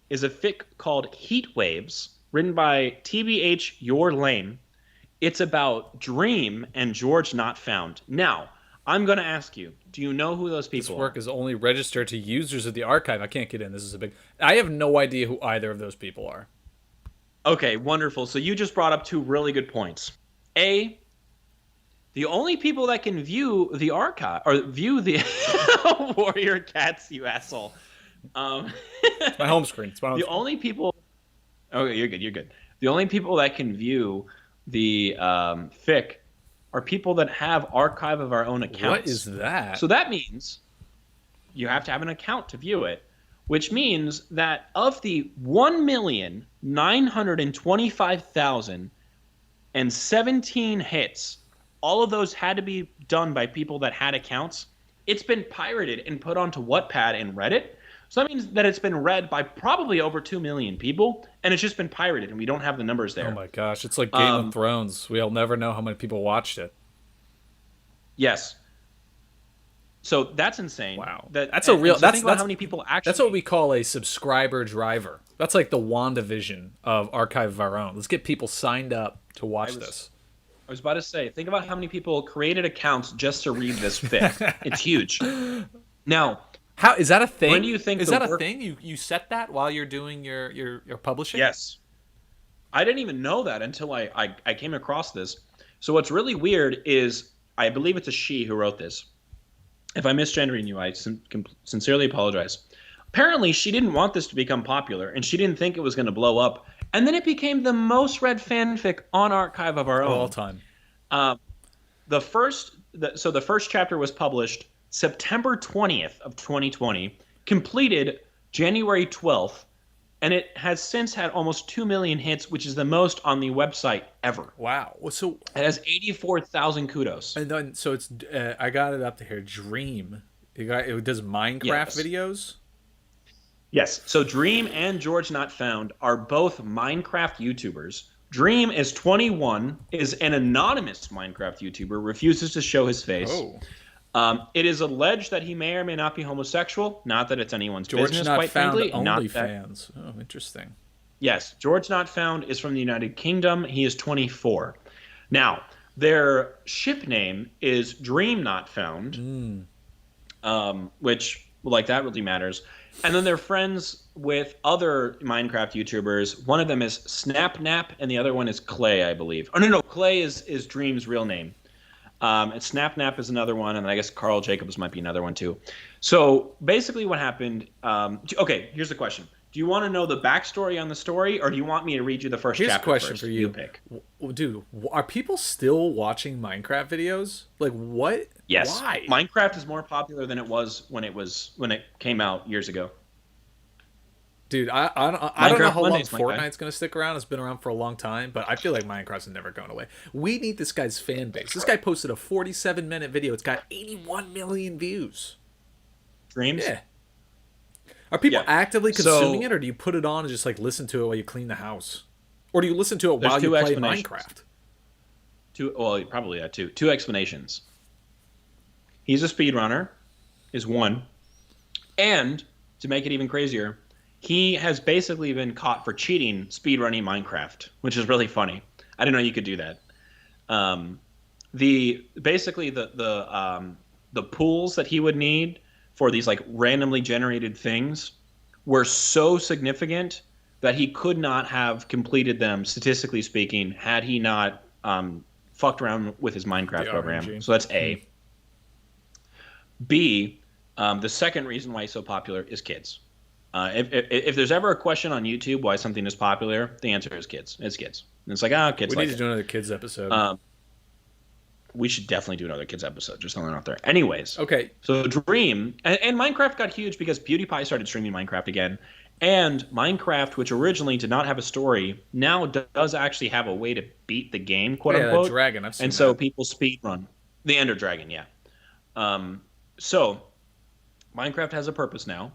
A: is a fic called Heat Waves, written by TBH Your Lame. It's about Dream and George Not Found. Now, I'm going to ask you, do you know who those
B: This
A: people
B: work
A: are?
B: is only registered to users of the archive. I can't get in. This is a big. I have no idea who either of those people are.
A: Okay, wonderful. So you just brought up two really good points. A, the only people that can view the archive or view the Warrior Cats, you asshole. Um,
B: It's my home screen. It's my home
A: the
B: screen.
A: only people. Okay, you're good. You're good. The only people that can view the fic are people that have archive of our own accounts.
B: What is that?
A: So that means you have to have an account to view it, which means that of the 1,925,017 hits, all of those had to be done by people that had accounts. It's been pirated and put onto Wattpad and Reddit. So that means that it's been read by probably over 2 million people, and it's just been pirated, and we don't have the numbers there.
B: Oh my gosh, it's like Game of Thrones. We'll never know how many people watched it.
A: Yes. So that's insane.
B: Wow.
A: That,
B: That's a real.
A: so
B: that's
A: think about
B: that's
A: how many people actually.
B: That's what we call a subscriber driver. That's like the WandaVision of Archive of Our Own. Let's get people signed up to watch this.
A: I was about to say, think about how many people created accounts just to read this fic. It's huge. Now,
B: How is that a thing?
A: when do you think
B: is
A: the
B: that a
A: work-
B: thing? You set that while you're doing your publishing?
A: yes. I didn't even know that until I came across this. So what's really weird is, I believe it's a she who wrote this. If I'm misgendering you, I sincerely apologize. Apparently, she didn't want this to become popular, and she didn't think it was going to blow up. And then it became the most read fanfic on Archive of Our Own.
B: Of all time.
A: The first chapter was published September 20th of 2020, completed January 12th, and it has since had almost 2 million hits, which is the most on the website ever.
B: Wow. Well, so
A: It has 84,000 kudos.
B: and then so it's I got it up to here. Dream. It does Minecraft
A: Yes.
B: videos.
A: Yes. So Dream and George Not Found are both Minecraft YouTubers. Dream is 21, is an anonymous Minecraft YouTuber, refuses to show his face.
B: Oh.
A: It is alleged that he may or may not be homosexual. Not that it's anyone's
B: George
A: business,
B: Not
A: quite
B: Found
A: frankly. Not that,
B: OnlyFans. Oh, interesting.
A: yes, George Not Found is from the United Kingdom. He is 24. Now, their ship name is Dream Not Found, which, like, that really matters. And then they're friends with other Minecraft YouTubers. One of them is SnapNap, and the other one is Clay, I believe. Oh, no, Clay is Dream's real name. And SnapNap is another one, and I guess Carl Jacobs might be another one too. So basically what happened, okay, here's the question. Do you want to know the backstory on the story, or do you want me to read you the first
B: Here's a
A: chapter
B: question
A: first?
B: for you.
A: pick.
B: Dude, are people still watching Minecraft videos? Like, what?
A: Yes.
B: Why?
A: Minecraft is more popular than it was when it came out years ago.
B: Dude, I don't know how long
A: Mondays, my guy.
B: Fortnite's going to stick around. It's been around for a long time, but I feel like Minecraft's never going away. We need this guy's fan base. This guy posted a 47-minute video. It's got 81 million views.
A: Dreams?
B: Yeah. Are people
A: Yeah.
B: actively consuming
A: So-
B: it, or do you put it on and just like listen to it while you clean the house? Or do you listen to it
A: There's
B: while you
A: two
B: play
A: explanations.
B: Minecraft?
A: Well, probably that too. Two explanations. He's a speedrunner, is one. And, to make it even crazier, he has basically been caught for cheating speedrunning Minecraft, which is really funny. I didn't know you could do that. The pools that he would need for these like randomly generated things were so significant that he could not have completed them, statistically speaking, had he not fucked around with his Minecraft
B: The
A: program.
B: RNG.
A: So that's A. B, the second reason why he's so popular is kids. If there's ever a question on YouTube why something is popular, the answer is kids. It's kids. And it's like, kids
B: We
A: like
B: need to
A: it.
B: do another kids episode.
A: We should definitely do another kids episode. Just throwing it out there. Anyways,
B: Okay.
A: so Dream and Minecraft got huge because PewDiePie started streaming Minecraft again, and Minecraft, which originally did not have a story, now does actually have a way to beat the game, quote
B: Yeah,
A: unquote.
B: the dragon. I've seen
A: And so
B: that.
A: people speed run the Ender Dragon. Yeah. So Minecraft has a purpose now,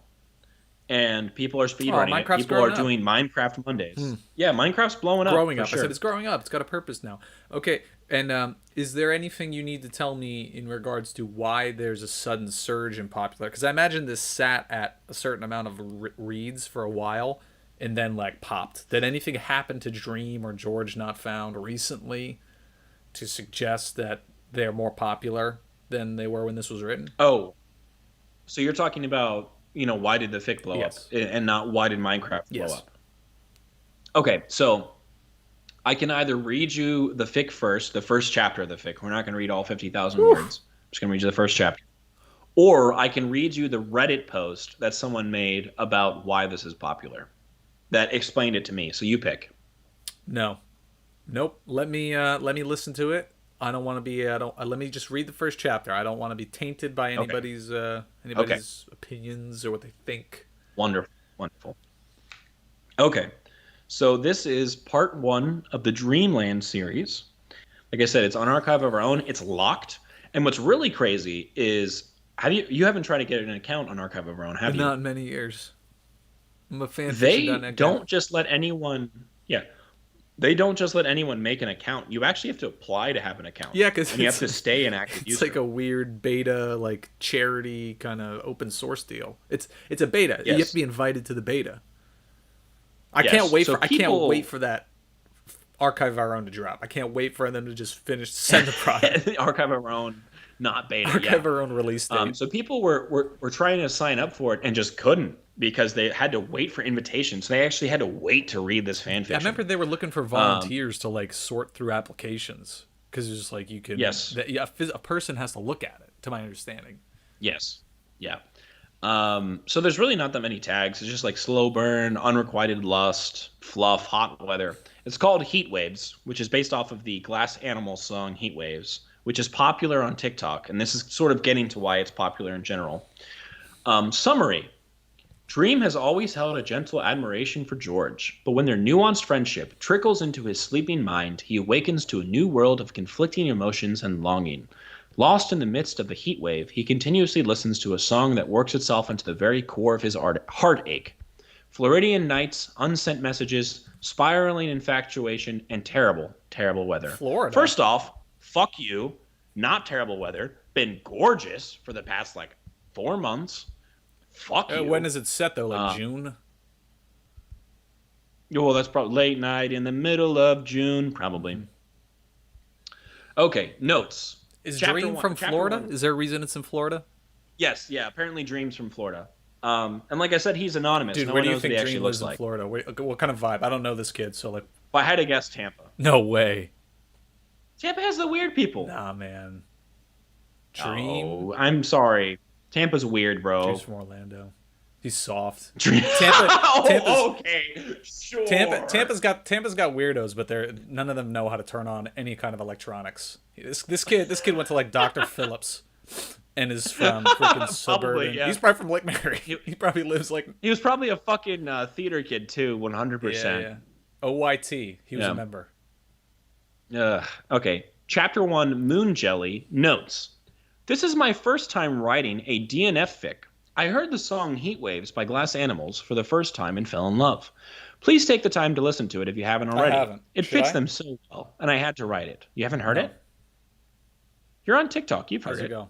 A: and people are speedrunning it.
B: Minecraft's
A: People are
B: growing up.
A: doing Minecraft Mondays. Yeah, Minecraft's blowing up.
B: Growing
A: for
B: up.
A: Sure.
B: I said it's growing up. It's got a purpose now. Okay. And is there anything you need to tell me in regards to why there's a sudden surge in popular? Because I imagine this sat at a certain amount of reads for a while and then like popped. Did anything happen to Dream or George Not Found recently to suggest that they're more popular than they were when this was written.
A: Oh, so you're talking about, why did the fic blow
B: Yes.
A: up and not why did Minecraft blow
B: Yes.
A: up? Okay, so I can either read you the fic first, the first chapter of the fic. We're not going to read all 50,000 words. I'm just going to read you the first chapter. Or I can read you the Reddit post that someone made about why this is popular that explained it to me. So you pick.
B: No, nope. Let me listen to it. I don't want to be. Let me just read the first chapter. I don't want to be tainted by anybody's opinions or what they think.
A: Wonderful, wonderful. Okay, so this is part 1 of the Dreamland series. Like I said, it's on Archive of Our Own. It's locked. And what's really crazy is you haven't tried to get an account on Archive of Our Own, have you?
B: Not in many years. I'm a fan.
A: They don't just let anyone. Yeah, they don't just let anyone make an account. You actually have to apply to have an account.
B: Yeah, because
A: you have to stay an active
B: It's
A: user.
B: like a weird beta, like charity kind of open source deal. It's a beta.
A: Yes.
B: You have to be invited to the beta. I
A: Yes.
B: can't wait
A: So
B: for I can't
A: people-
B: wait for that Archive of Our Own to drop. I can't wait for them to just send the product.
A: Archive of Our Own, not beta.
B: Archive
A: yeah.
B: of Our Own release date.
A: So people were trying to sign up for it and just couldn't because they had to wait for invitations. They actually had to wait to read this fan fiction.
B: I remember they were looking for volunteers to like sort through applications because it's just like you could.
A: Yes.
B: A person has to look at it, to my understanding.
A: Yes. Yeah. So there's really not that many tags. It's just like slow burn, unrequited lust, fluff, hot weather. It's called Heat Waves, which is based off of the Glass Animals song Heat Waves, which is popular on TikTok. And this is sort of getting to why it's popular in general. Summary. Dream has always held a gentle admiration for George, but when their nuanced friendship trickles into his sleeping mind, he awakens to a new world of conflicting emotions and longing. Lost in the midst of the heat wave, he continuously listens to a song that works itself into the very core of his heartache. Floridian nights, unsent messages, spiraling infatuation, and terrible, terrible weather.
B: Florida.
A: First off, fuck you. Not terrible weather. Been gorgeous for the past, 4 months. Fuck you.
B: When is it set though? Like June?
A: Well, that's probably late night in the middle of June, probably. Okay, notes.
B: Is
A: Chapter
B: Dream
A: one-
B: from
A: chapter
B: Florida?
A: one.
B: Is there a reason it's in Florida?
A: Yes, yeah. Apparently, Dream's from Florida. And like I said, he's anonymous.
B: Dude,
A: no
B: where
A: one
B: do you
A: knows what
B: think
A: he actually
B: Dream
A: looks
B: lives in
A: like.
B: Florida? What kind of vibe? I don't know this kid, so like,
A: If I had to guess, Tampa.
B: no way.
A: Tampa has the weird people.
B: Nah, man. Dream.
A: Oh, I'm sorry. Tampa's weird, bro.
B: Dream's from Orlando. He's soft.
A: Dream.
B: Tampa's-
A: okay, sure.
B: Tampa's got weirdos, but none of them know how to turn on any kind of electronics. This kid went to like Dr. Phillips, and is from freaking suburban.
A: yeah.
B: He's probably from Lake Mary. He probably lives like
A: He was probably a fucking theater kid too, 100%.
B: yeah. OYT. He was
A: Yeah.
B: a member.
A: Okay. Chapter 1, Moon Jelly. Notes. This is my first time writing a DNF fic. I heard the song Heat Waves by Glass Animals for the first time and fell in love. Please take the time to listen to it if you haven't already.
B: haven't.
A: It
B: Should
A: fits
B: I?
A: them so well, and I had to write it. You haven't heard
B: No.
A: it? You're on TikTok. You've heard
B: How's it
A: it.
B: go?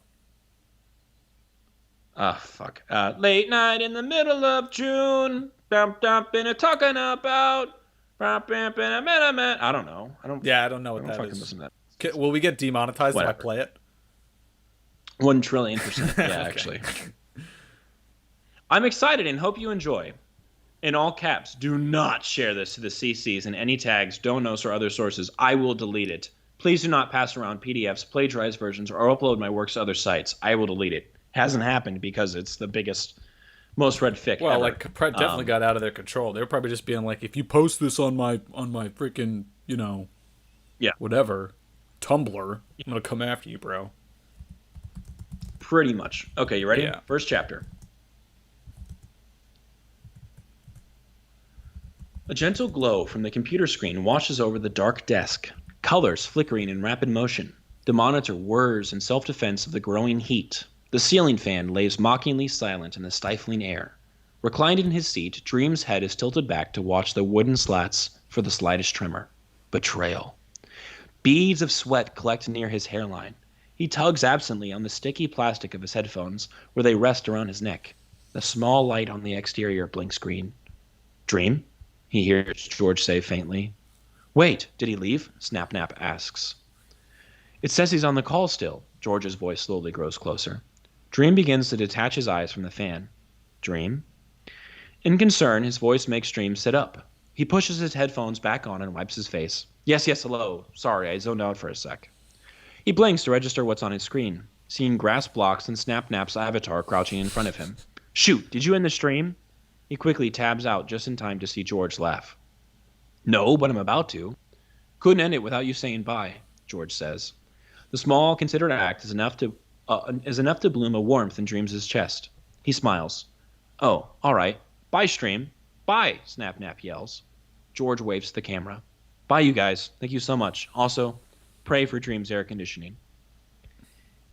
A: Fuck. Late night in the middle of June. Bump, dump, and a talking about. Bump, bump, and a minute. I don't know.
B: Yeah, I don't know what
A: I don't
B: that
A: fucking
B: is.
A: listen to that.
B: Will we get demonetized if I
A: Whatever.
B: play it?
A: 1 trillion%. Yeah,
B: Okay.
A: actually. I'm excited and hope you enjoy. In all caps, do not share this to the CCs and any tags, donos, or other sources. I will delete it. Please do not pass around PDFs, plagiarized versions, or upload my works to other sites. I will delete it. Hasn't happened because it's the biggest, most read fic
B: Well,
A: ever.
B: definitely got out of their control. They were probably just being like, if you post this on my freaking,
A: Yeah.
B: whatever, Tumblr, I'm gonna come after you, bro.
A: Pretty much. Okay, you ready?
B: Yeah.
A: First chapter. A gentle glow from the computer screen washes over the dark desk, colors flickering in rapid motion. The monitor whirs in self-defense of the growing heat. The ceiling fan lays mockingly silent in the stifling air. Reclined in his seat, Dream's head is tilted back to watch the wooden slats for the slightest tremor. Betrayal. Beads of sweat collect near his hairline. He tugs absently on the sticky plastic of his headphones, where they rest around his neck. The small light on the exterior blinks green. Dream? He hears George say faintly. Wait, did he leave? Snapnap asks. It says he's on the call still. George's voice slowly grows closer. Dream begins to detach his eyes from the fan. Dream? In concern, his voice makes Dream sit up. He pushes his headphones back on and wipes his face. Yes, hello. Sorry, I zoned out for a sec. He blinks to register what's on his screen, seeing grass blocks and Snap-Nap's avatar crouching in front of him. Shoot, did you end the stream? He quickly tabs out just in time to see George laugh. No, but I'm about to. Couldn't end it without you saying bye, George says. The small, considerate act is enough to bloom a warmth in Dreams' chest. He smiles. Oh, all right. Bye, stream. Bye, Snap-Nap yells. George waves to the camera. Bye, you guys. Thank you so much. Also, pray for Dream's air conditioning.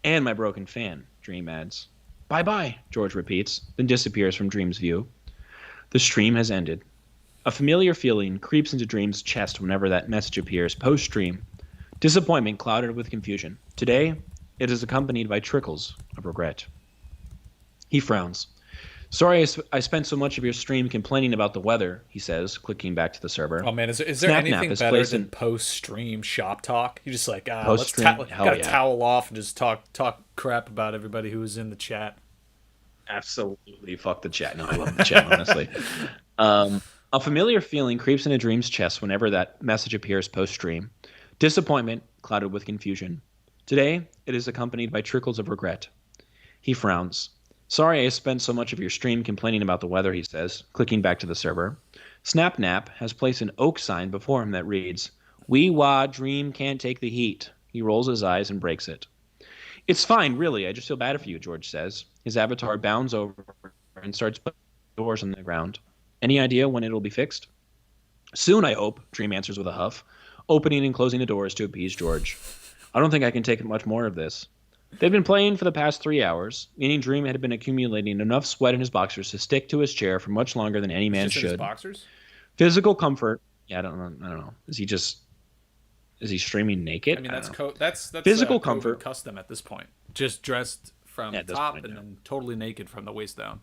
A: And my broken fan, Dream adds. Bye-bye, George repeats, then disappears from Dream's view. The stream has ended. A familiar feeling creeps into Dream's chest whenever that message appears post-stream. Disappointment clouded with confusion. Today, it is accompanied by trickles of regret. He frowns. Sorry I spent so much of your stream complaining about the weather, he says, clicking back to the server.
B: Oh man, is there anything better than post-stream shop talk? You just like, let's gotta towel off and just talk crap about everybody who was in the chat.
A: Absolutely, fuck the chat. No, I love the chat, honestly. A familiar feeling creeps into Dream's chest whenever that message appears post-stream. Disappointment clouded with confusion. Today, it is accompanied by trickles of regret. He frowns. Sorry I spent so much of your stream complaining about the weather, he says, clicking back to the server. Snap-Nap has placed an oak sign before him that reads, "Wee wah, Dream can't take the heat." He rolls his eyes and breaks it. It's fine, really. I just feel bad for you, George says. His avatar bounds over and starts putting doors on the ground. Any idea when it'll be fixed? Soon, I hope, Dream answers with a huff, opening and closing the doors to appease George. I don't think I can take much more of this. They'd been playing for the past 3 hours, meaning Dream had been accumulating enough sweat in his boxers to stick to his chair for much longer than any man should.
B: In his boxers?
A: Physical comfort. Yeah, I don't know. Is he streaming naked?
B: I mean, that's
A: physical comfort
B: custom at this point. Just dressed from the top and then totally naked from the waist down.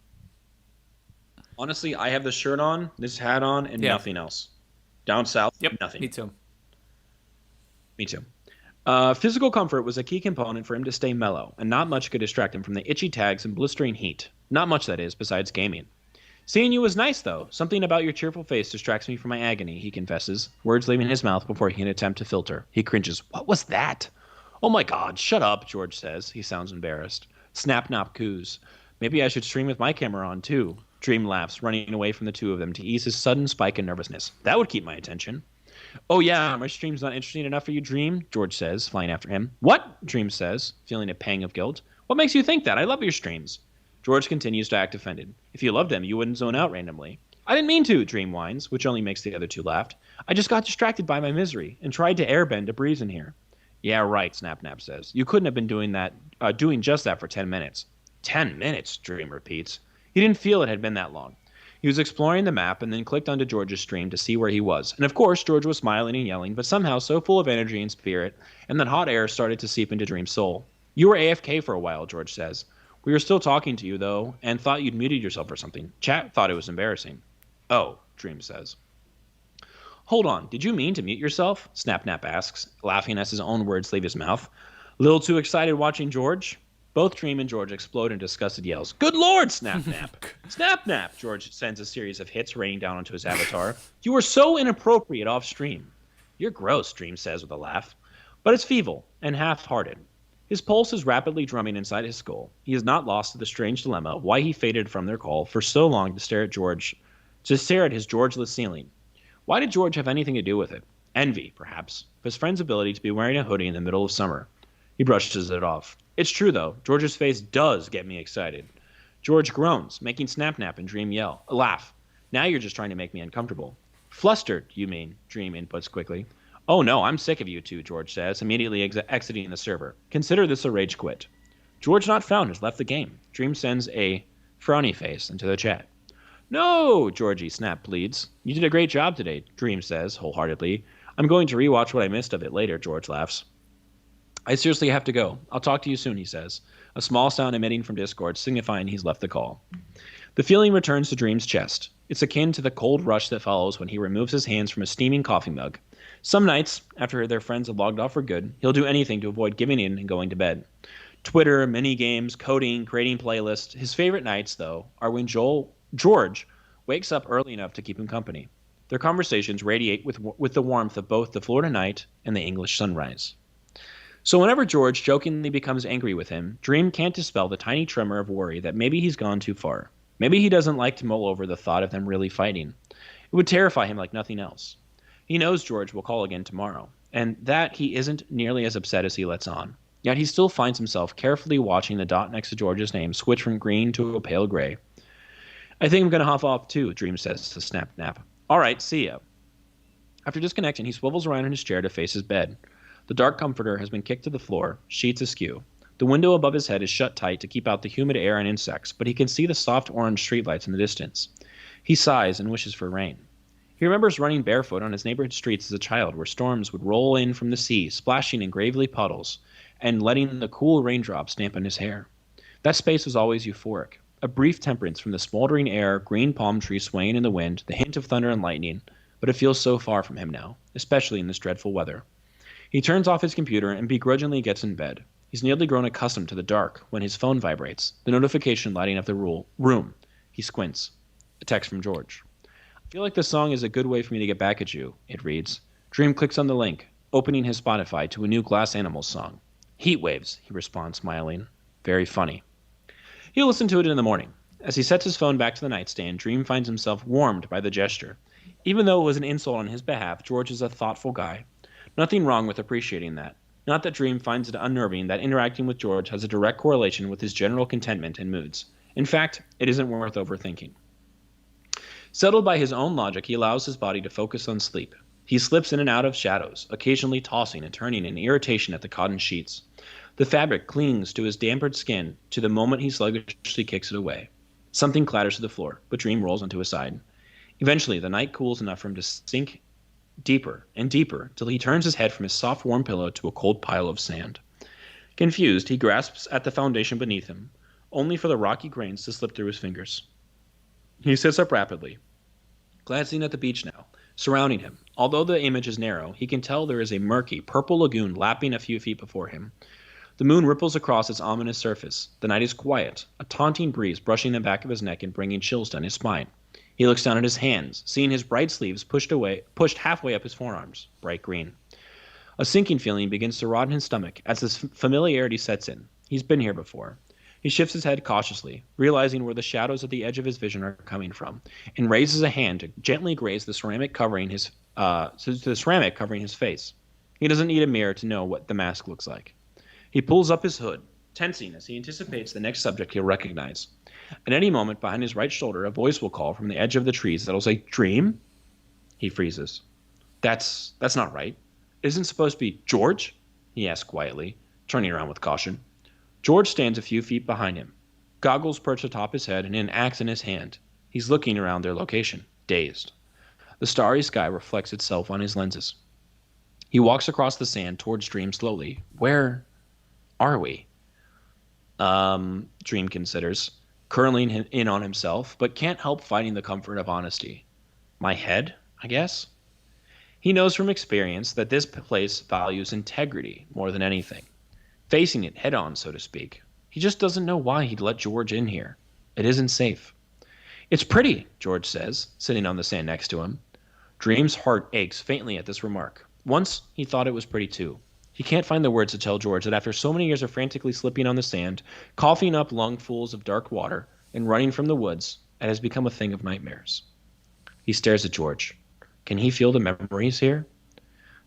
A: Honestly, I have this shirt on, this hat on, and nothing else. Down south, nothing.
B: Me too.
A: Physical comfort was a key component for him to stay mellow, and not much could distract him from the itchy tags and blistering heat. Not much, that is, besides gaming. Seeing you was nice, though. Something about your cheerful face distracts me from my agony, he confesses, words leaving his mouth before he can attempt to filter. He cringes. What was that? Oh my god, shut up, George says. He sounds embarrassed. Snap-Nap coos. Maybe I should stream with my camera on, too. Dream laughs, running away from the two of them to ease his sudden spike in nervousness. That would keep my attention. Oh yeah, my stream's not interesting enough for you, Dream, George says, flying after him. What? Dream says, feeling a pang of guilt. What makes you think that? I love your streams. George continues to act offended. If you loved them, you wouldn't zone out randomly. I didn't mean to, Dream whines, which only makes the other two laugh. I just got distracted by my misery and tried to airbend to breeze in here. Yeah, right, Snap-Nap says. You couldn't have been doing just that for 10 minutes. 10 minutes, Dream repeats. He didn't feel it had been that long. He was exploring the map and then clicked onto George's stream to see where he was. And of course, George was smiling and yelling, but somehow so full of energy and spirit, and that hot air started to seep into Dream's soul. You were AFK for a while, George says. We were still talking to you, though, and thought you'd muted yourself or something. Chat thought it was embarrassing. Oh, Dream says. Hold on, did you mean to mute yourself? Snap-Nap asks, laughing as his own words leave his mouth. A little too excited watching George? Both Dream and George explode in disgusted yells. Good Lord, Snap-Nap! Snap-Nap! George sends a series of hits raining down onto his avatar. You are so inappropriate off-stream. You're gross, Dream says with a laugh. But it's feeble and half-hearted. His pulse is rapidly drumming inside his skull. He is not lost to the strange dilemma why he faded from their call for so long to stare at his Georgeless ceiling. Why did George have anything to do with it? Envy, perhaps, of his friend's ability to be wearing a hoodie in the middle of summer. He brushes it off. It's true, though. George's face does get me excited. George groans, making Snap-Nap and Dream yell. A laugh. Now you're just trying to make me uncomfortable. Flustered, you mean, Dream inputs quickly. Oh no, I'm sick of you two, George says, immediately exiting the server. Consider this a rage quit. George not found has left the game. Dream sends a frowny face into the chat. No, Georgie, Snap pleads. You did a great job today, Dream says, wholeheartedly. I'm going to rewatch what I missed of it later, George laughs. I seriously have to go. I'll talk to you soon, he says, a small sound emitting from Discord signifying he's left the call. The feeling returns to Dream's chest. It's akin to the cold rush that follows when he removes his hands from a steaming coffee mug. Some nights, after their friends have logged off for good, he'll do anything to avoid giving in and going to bed. Twitter, mini games, coding, creating playlists. His favorite nights, though, are when George wakes up early enough to keep him company. Their conversations radiate with the warmth of both the Florida night and the English sunrise. So whenever George jokingly becomes angry with him, Dream can't dispel the tiny tremor of worry that maybe he's gone too far. Maybe he doesn't like to mull over the thought of them really fighting. It would terrify him like nothing else. He knows George will call again tomorrow, and that he isn't nearly as upset as he lets on. Yet he still finds himself carefully watching the dot next to George's name switch from green to a pale gray. I think I'm going to hop off too, Dream says to Snap Nap. All right, see ya. After disconnecting, he swivels around in his chair to face his bed. The dark comforter has been kicked to the floor, sheets askew. The window above his head is shut tight to keep out the humid air and insects, but he can see the soft orange streetlights in the distance. He sighs and wishes for rain. He remembers running barefoot on his neighborhood streets as a child where storms would roll in from the sea, splashing in gravely puddles, and letting the cool raindrops dampen his hair. That space was always euphoric. A brief temperance from the smoldering air, green palm trees swaying in the wind, the hint of thunder and lightning, but it feels so far from him now, especially in this dreadful weather. He turns off his computer and begrudgingly gets in bed. He's nearly grown accustomed to the dark when his phone vibrates, the notification lighting up the room. He squints. A text from George. I feel like this song is a good way for me to get back at you, it reads. Dream clicks on the link, opening his Spotify to a new Glass Animals song. Heat waves, he responds, smiling. Very funny. He'll listen to it in the morning. As he sets his phone back to the nightstand, Dream finds himself warmed by the gesture. Even though it was an insult on his behalf, George is a thoughtful guy. Nothing wrong with appreciating that. Not that Dream finds it unnerving that interacting with George has a direct correlation with his general contentment and moods. In fact, it isn't worth overthinking. Settled by his own logic, he allows his body to focus on sleep. He slips in and out of shadows, occasionally tossing and turning in irritation at the cotton sheets. The fabric clings to his dampened skin to the moment he sluggishly kicks it away. Something clatters to the floor, but Dream rolls onto his side. Eventually, the night cools enough for him to sink deeper and deeper till he turns his head from his soft, warm pillow to a cold pile of sand. Confused, he grasps at the foundation beneath him, only for the rocky grains to slip through his fingers. He sits up rapidly, glancing at the beach now, surrounding him. Although the image is narrow, he can tell there is a murky, purple lagoon lapping a few feet before him. The moon ripples across its ominous surface. The night is quiet, a taunting breeze brushing the back of his neck and bringing chills down his spine. He looks down at his hands, seeing his bright sleeves pushed halfway up his forearms, bright green. A sinking feeling begins to rot in his stomach as his familiarity sets in. He's been here before. He shifts his head cautiously, realizing where the shadows at the edge of his vision are coming from, and raises a hand to gently graze the ceramic covering his face. He doesn't need a mirror to know what the mask looks like. He pulls up his hood, tensing as he anticipates the next subject he'll recognize. At any moment, behind his right shoulder, a voice will call from the edge of the trees that'll say, "Dream?" He freezes. That's not right. Isn't it supposed to be George? He asks quietly, turning around with caution. George stands a few feet behind him, goggles perched atop his head and an axe in his hand. He's looking around their location, dazed. The starry sky reflects itself on his lenses. He walks across the sand towards Dream slowly. Where are we? Dream considers, curling in on himself, but can't help finding the comfort of honesty. My head, I guess? He knows from experience that this place values integrity more than anything. Facing it head on, so to speak. He just doesn't know why he'd let George in here. It isn't safe. It's pretty, George says, sitting on the sand next to him. Dream's heart aches faintly at this remark. Once, he thought it was pretty too. He can't find the words to tell George that after so many years of frantically slipping on the sand, coughing up lungfuls of dark water, and running from the woods, it has become a thing of nightmares. He stares at George. Can he feel the memories here?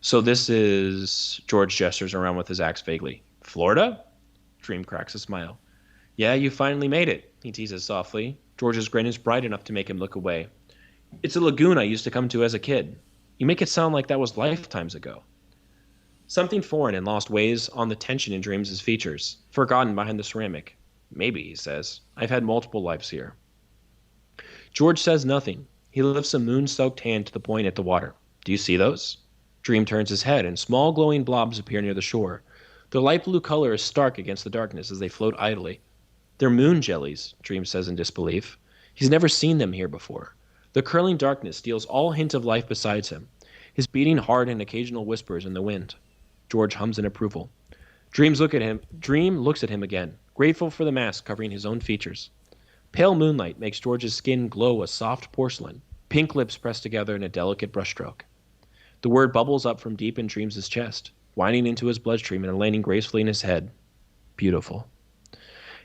A: So this is... George gestures around with his axe vaguely. Florida? Dream cracks a smile. Yeah, you finally made it, he teases softly. George's grin is bright enough to make him look away. It's a lagoon I used to come to as a kid. You make it sound like that was lifetimes ago. Something foreign and lost weighs on the tension in Dreams' features, forgotten behind the ceramic. Maybe, he says. I've had multiple lives here. George says nothing. He lifts a moon-soaked hand to the point at the water. Do you see those? Dream turns his head, and small glowing blobs appear near the shore. Their light blue color is stark against the darkness as they float idly. They're moon jellies, Dream says in disbelief. He's never seen them here before. The curling darkness steals all hint of life besides him, his beating heart and occasional whispers in the wind. George hums in approval. Dream looks at him again, grateful for the mask covering his own features. Pale moonlight makes George's skin glow a soft porcelain, pink lips pressed together in a delicate brushstroke. The word bubbles up from deep in Dream's chest, winding into his bloodstream and landing gracefully in his head. Beautiful.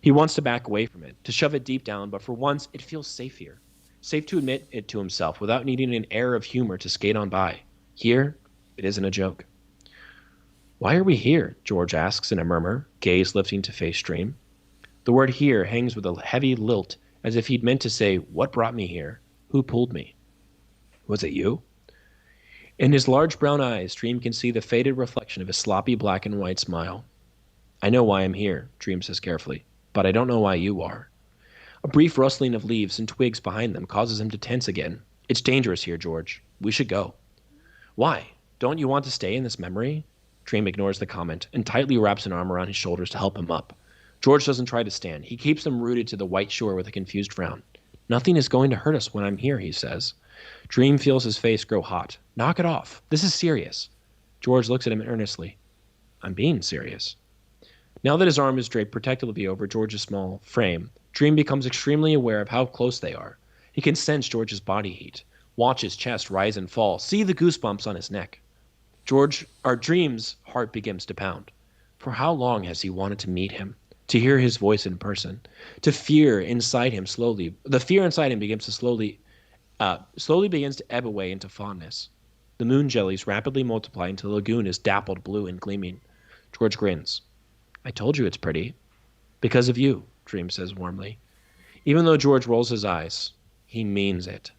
A: He wants to back away from it, to shove it deep down, but for once it feels safe here. Safe to admit it to himself without needing an air of humor to skate on by. Here, it isn't a joke. Why are we here? George asks in a murmur, gaze lifting to face Dream. The word here hangs with a heavy lilt, as if he'd meant to say, what brought me here? Who pulled me? Was it you? In his large brown eyes, Dream can see the faded reflection of his sloppy black and white smile. I know why I'm here, Dream says carefully, but I don't know why you are. A brief rustling of leaves and twigs behind them causes him to tense again. It's dangerous here, George. We should go. Why? Don't you want to stay in this memory? Dream ignores the comment and tightly wraps an arm around his shoulders to help him up. George doesn't try to stand. He keeps them rooted to the white shore with a confused frown. Nothing is going to hurt us when I'm here, he says. Dream feels his face grow hot. Knock it off. This is serious. George looks at him earnestly. I'm being serious. Now that his arm is draped protectively over George's small frame, Dream becomes extremely aware of how close they are. He can sense George's body heat, watch his chest rise and fall, see the goosebumps on his neck. Dream's heart begins to pound. For how long has he wanted to meet him, to hear his voice in person? The fear inside him begins to slowly begins to ebb away into fondness. The moon jellies rapidly multiply until the lagoon is dappled blue and gleaming. George grins. I told you it's pretty. Because of you, Dream says warmly. Even though George rolls his eyes, he means it.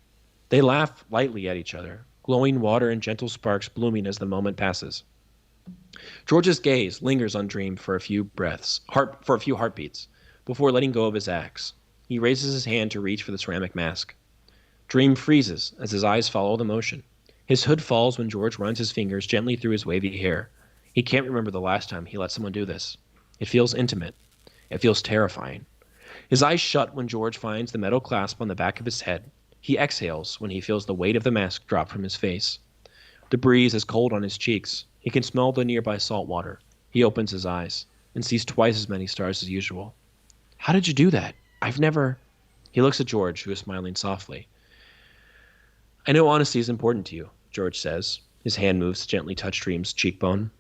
A: They laugh lightly at each other, glowing water and gentle sparks blooming as the moment passes. George's gaze lingers on Dream for a few heartbeats, before letting go of his axe. He raises his hand to reach for the ceramic mask. Dream freezes as his eyes follow the motion. His hood falls when George runs his fingers gently through his wavy hair. He can't remember the last time he let someone do this. It feels intimate. It feels terrifying. His eyes shut when George finds the metal clasp on the back of his head. He exhales when he feels the weight of the mask drop from his face. The breeze is cold on his cheeks. He can smell the nearby salt water. He opens his eyes and sees twice as many stars as usual. How did you do that? I've never... He looks at George, who is smiling softly. I know honesty is important to you, George says. His hand moves to gently touch Dream's cheekbone.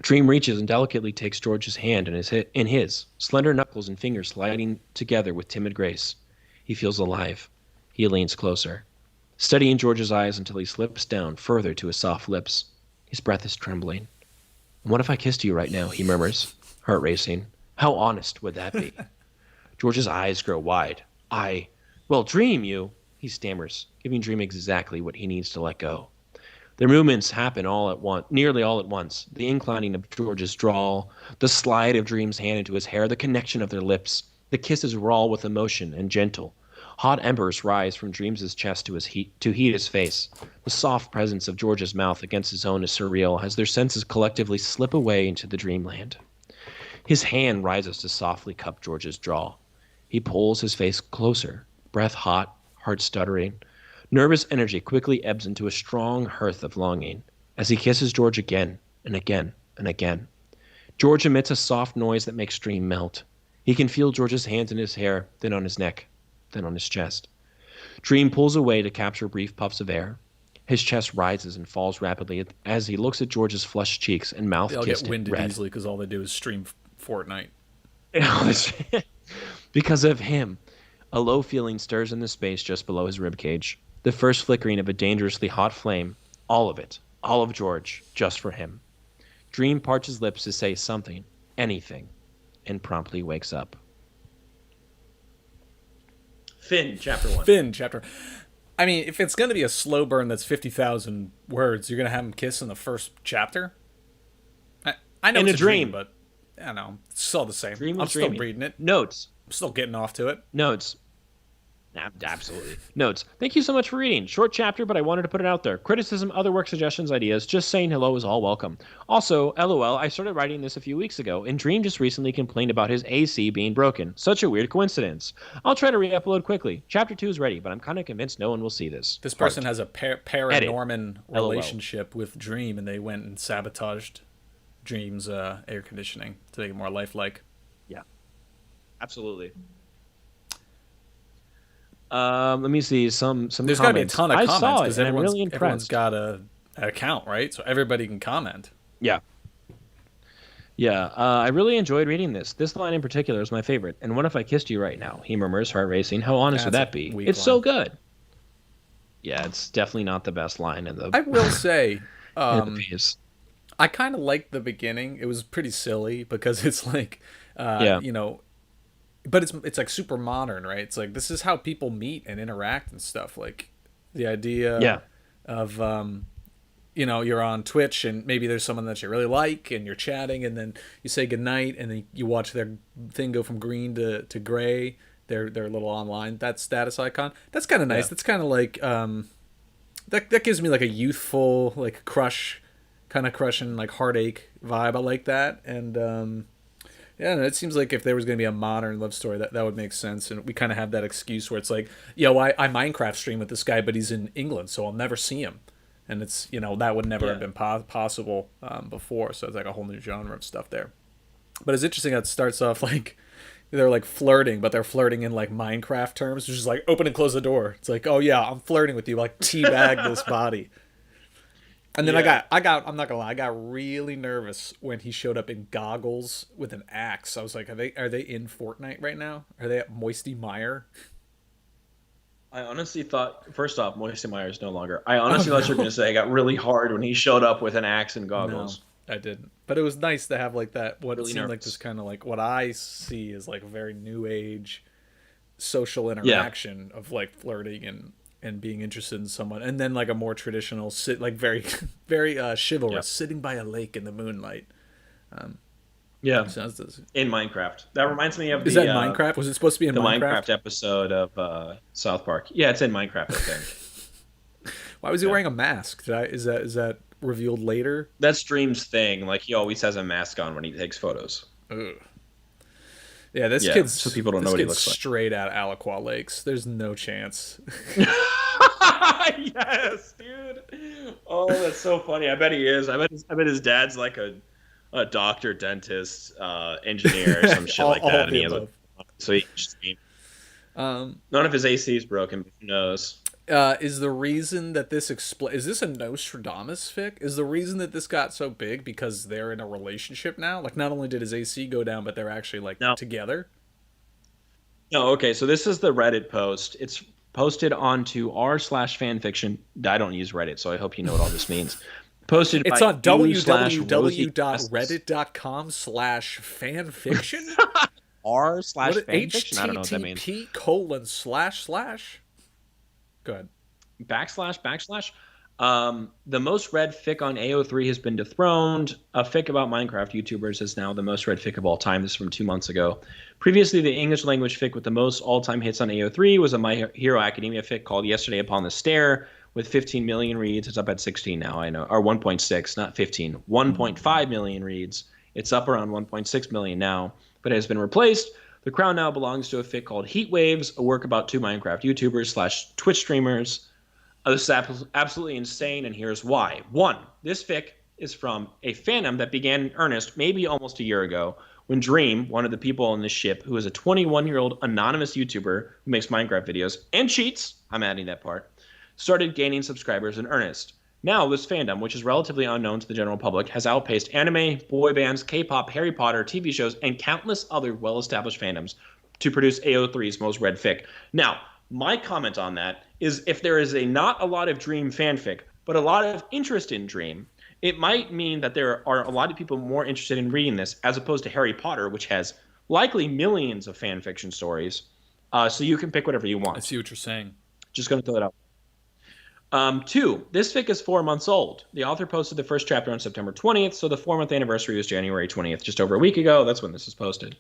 A: Dream reaches and delicately takes George's hand in his, slender knuckles and fingers sliding together with timid grace. He feels alive. He leans closer, studying George's eyes until he slips down further to his soft lips. His breath is trembling. What if I kissed you right now? He murmurs, heart racing. How honest would that be? George's eyes grow wide. Well, Dream, you... He stammers, giving Dream exactly what he needs to let go. Their movements happen nearly all at once. The inclining of George's drawl, the slide of Dream's hand into his hair, the connection of their lips. The kiss is raw with emotion and gentle. Hot embers rise from Dream's chest to heat his face. The soft presence of George's mouth against his own is surreal as their senses collectively slip away into the dreamland. His hand rises to softly cup George's jaw. He pulls his face closer, breath hot, heart stuttering. Nervous energy quickly ebbs into a strong hearth of longing as he kisses George again and again and again. George emits a soft noise that makes Dream melt. He can feel George's hands in his hair, then on his neck, then on his chest. Dream pulls away to capture brief puffs of air. His chest rises and falls rapidly as he looks at George's flushed cheeks and mouth
B: They'll
A: kissed
B: get winded
A: red.
B: easily because all they do is stream Fortnite.
A: Because of him, a low feeling stirs in the space just below his ribcage. The first flickering of a dangerously hot flame. All of it. All of George. Just for him. Dream parts his lips to say something. Anything. And promptly wakes up. Finn, chapter 1.
B: I mean, if it's going to be a slow burn that's 50,000 words, you're going to have him kiss in the first chapter? I know
A: In
B: it's
A: a dream.
B: but I don't know. It's still the same.
A: Dream
B: I'm
A: was
B: still
A: dreaming.
B: reading it.
A: Notes.
B: I'm still getting off to it.
A: Notes. Absolutely. Notes. Thank you so much for reading. Short chapter, but I wanted to put it out there. Criticism, other work suggestions, ideas. Just saying hello is all welcome. Also, LOL, I started writing this a few weeks ago, and Dream just recently complained about his AC being broken. Such a weird coincidence. I'll try to re-upload quickly. Chapter 2 is ready, but I'm kind of convinced no one will see this.
B: This person has a paranorman
A: LOL.
B: relationship with Dream, and they went and sabotaged Dream's air conditioning to make it more lifelike.
A: Yeah. Absolutely. Let me see some.
B: There's got to be a ton of comments because
A: I'm really impressed.
B: everyone's got an account, right? So everybody can comment.
A: Yeah. Yeah, I really enjoyed reading this. This line in particular is my favorite. And what if I kissed you right now? He murmurs, heart racing. How honest would that be? It's so good. Yeah, it's definitely not the best line in the.
B: I will say,
A: in the piece.
B: I kind of liked the beginning. It was pretty silly because it's like, you know, but it's like super modern, right? It's like this is how people meet and interact and stuff. Like the idea of you know, you're on Twitch and maybe there's someone that you really like and you're chatting and then you say goodnight and then you watch their thing go from green to gray, their little online that status icon. That's kind of nice. That's kind of like that gives me like a youthful like crush, kind of crushing like heartache vibe. I like that. And yeah, it seems like if there was going to be a modern love story, that would make sense. And we kind of have that excuse where it's like, yo, I Minecraft stream with this guy, but he's in England, so I'll never see him. And it's, you know, that would never have been possible before. So it's like a whole new genre of stuff there. But it's interesting how it starts off like they're like flirting, but they're flirting in like Minecraft terms, which is like open and close the door. It's like, oh yeah, I'm flirting with you, like teabag this body. And then I'm not gonna lie, I got really nervous when he showed up in goggles with an axe. I was like, are they in Fortnite right now? Are they at Moisty Mire?
A: I honestly thought, first off, Moisty Mire is no longer. I honestly thought you were going to say I got really hard when he showed up with an axe and goggles.
B: No, I didn't. But it was nice to have like that. What
A: really
B: seemed
A: nervous.
B: like this kind of like what I see is like a very new age social interaction of like flirting and being interested in someone, and then like a more traditional like very very chivalrous sitting by a lake in the moonlight.
A: In Minecraft. That reminds me of
B: is that Minecraft? Was it supposed to be in
A: the
B: Minecraft
A: episode of South Park? Yeah, it's in Minecraft, I think.
B: Why was he wearing a mask? Is that revealed later?
A: That's Dream's thing. Like he always has a mask on when he takes photos.
B: Ugh. Yeah, this kid's
A: so people don't know what he looks like.
B: Straight out of Aliqua Lakes. There's no chance.
A: Yes, dude. Oh, that's so funny. I bet he is. I bet his dad's like a doctor, dentist, engineer, or some shit like that. And he has so he just, none of his AC is broken. But who knows?
B: Is the reason that this is this a Nostradamus fic? Is the reason that this got so big because they're in a relationship now? Like, not only did his AC go down, but they're actually like together.
A: No, okay. So this is the Reddit post. It's posted onto r/fanfiction. I don't use Reddit, so I hope you know what all this means. Posted.
B: It's on www.reddit.com/fanfiction.
A: r/fanfiction. I don't know what that means.
B: http:// Go ahead.
A: // the most read fic on AO3 has been dethroned. A fic about Minecraft YouTubers is now the most read fic of all time. This is from 2 months ago. Previously, the English language fic with the most all-time hits on AO3 was a My Hero Academia fic called Yesterday Upon the Stair with 15 million reads. It's up at 16 now, I know. Or 1.6, not 15. 1.5 million reads. It's up around 1.6 million now, but it has been replaced. The crown now belongs to a fic called Heat Waves, a work about 2 Minecraft YouTubers / Twitch streamers. This is absolutely insane, and here's why. 1, this fic is from a fandom that began in earnest maybe almost a year ago when Dream, one of the people on this ship, who is a 21-year-old anonymous YouTuber who makes Minecraft videos and cheats, I'm adding that part, started gaining subscribers in earnest. Now, this fandom, which is relatively unknown to the general public, has outpaced anime, boy bands, K-pop, Harry Potter, TV shows, and countless other well-established fandoms to produce AO3's most read fic. Now, my comment on that is if there is not a lot of Dream fanfic, but a lot of interest in Dream, it might mean that there are a lot of people more interested in reading this as opposed to Harry Potter, which has likely millions of fan fiction stories. So you can pick whatever you want.
B: I see what you're saying.
A: Just going to throw that out. 2, this fic is 4 months old. The author posted the first chapter on September 20th, so the 4-month anniversary was January 20th, just over a week ago. That's when this is posted.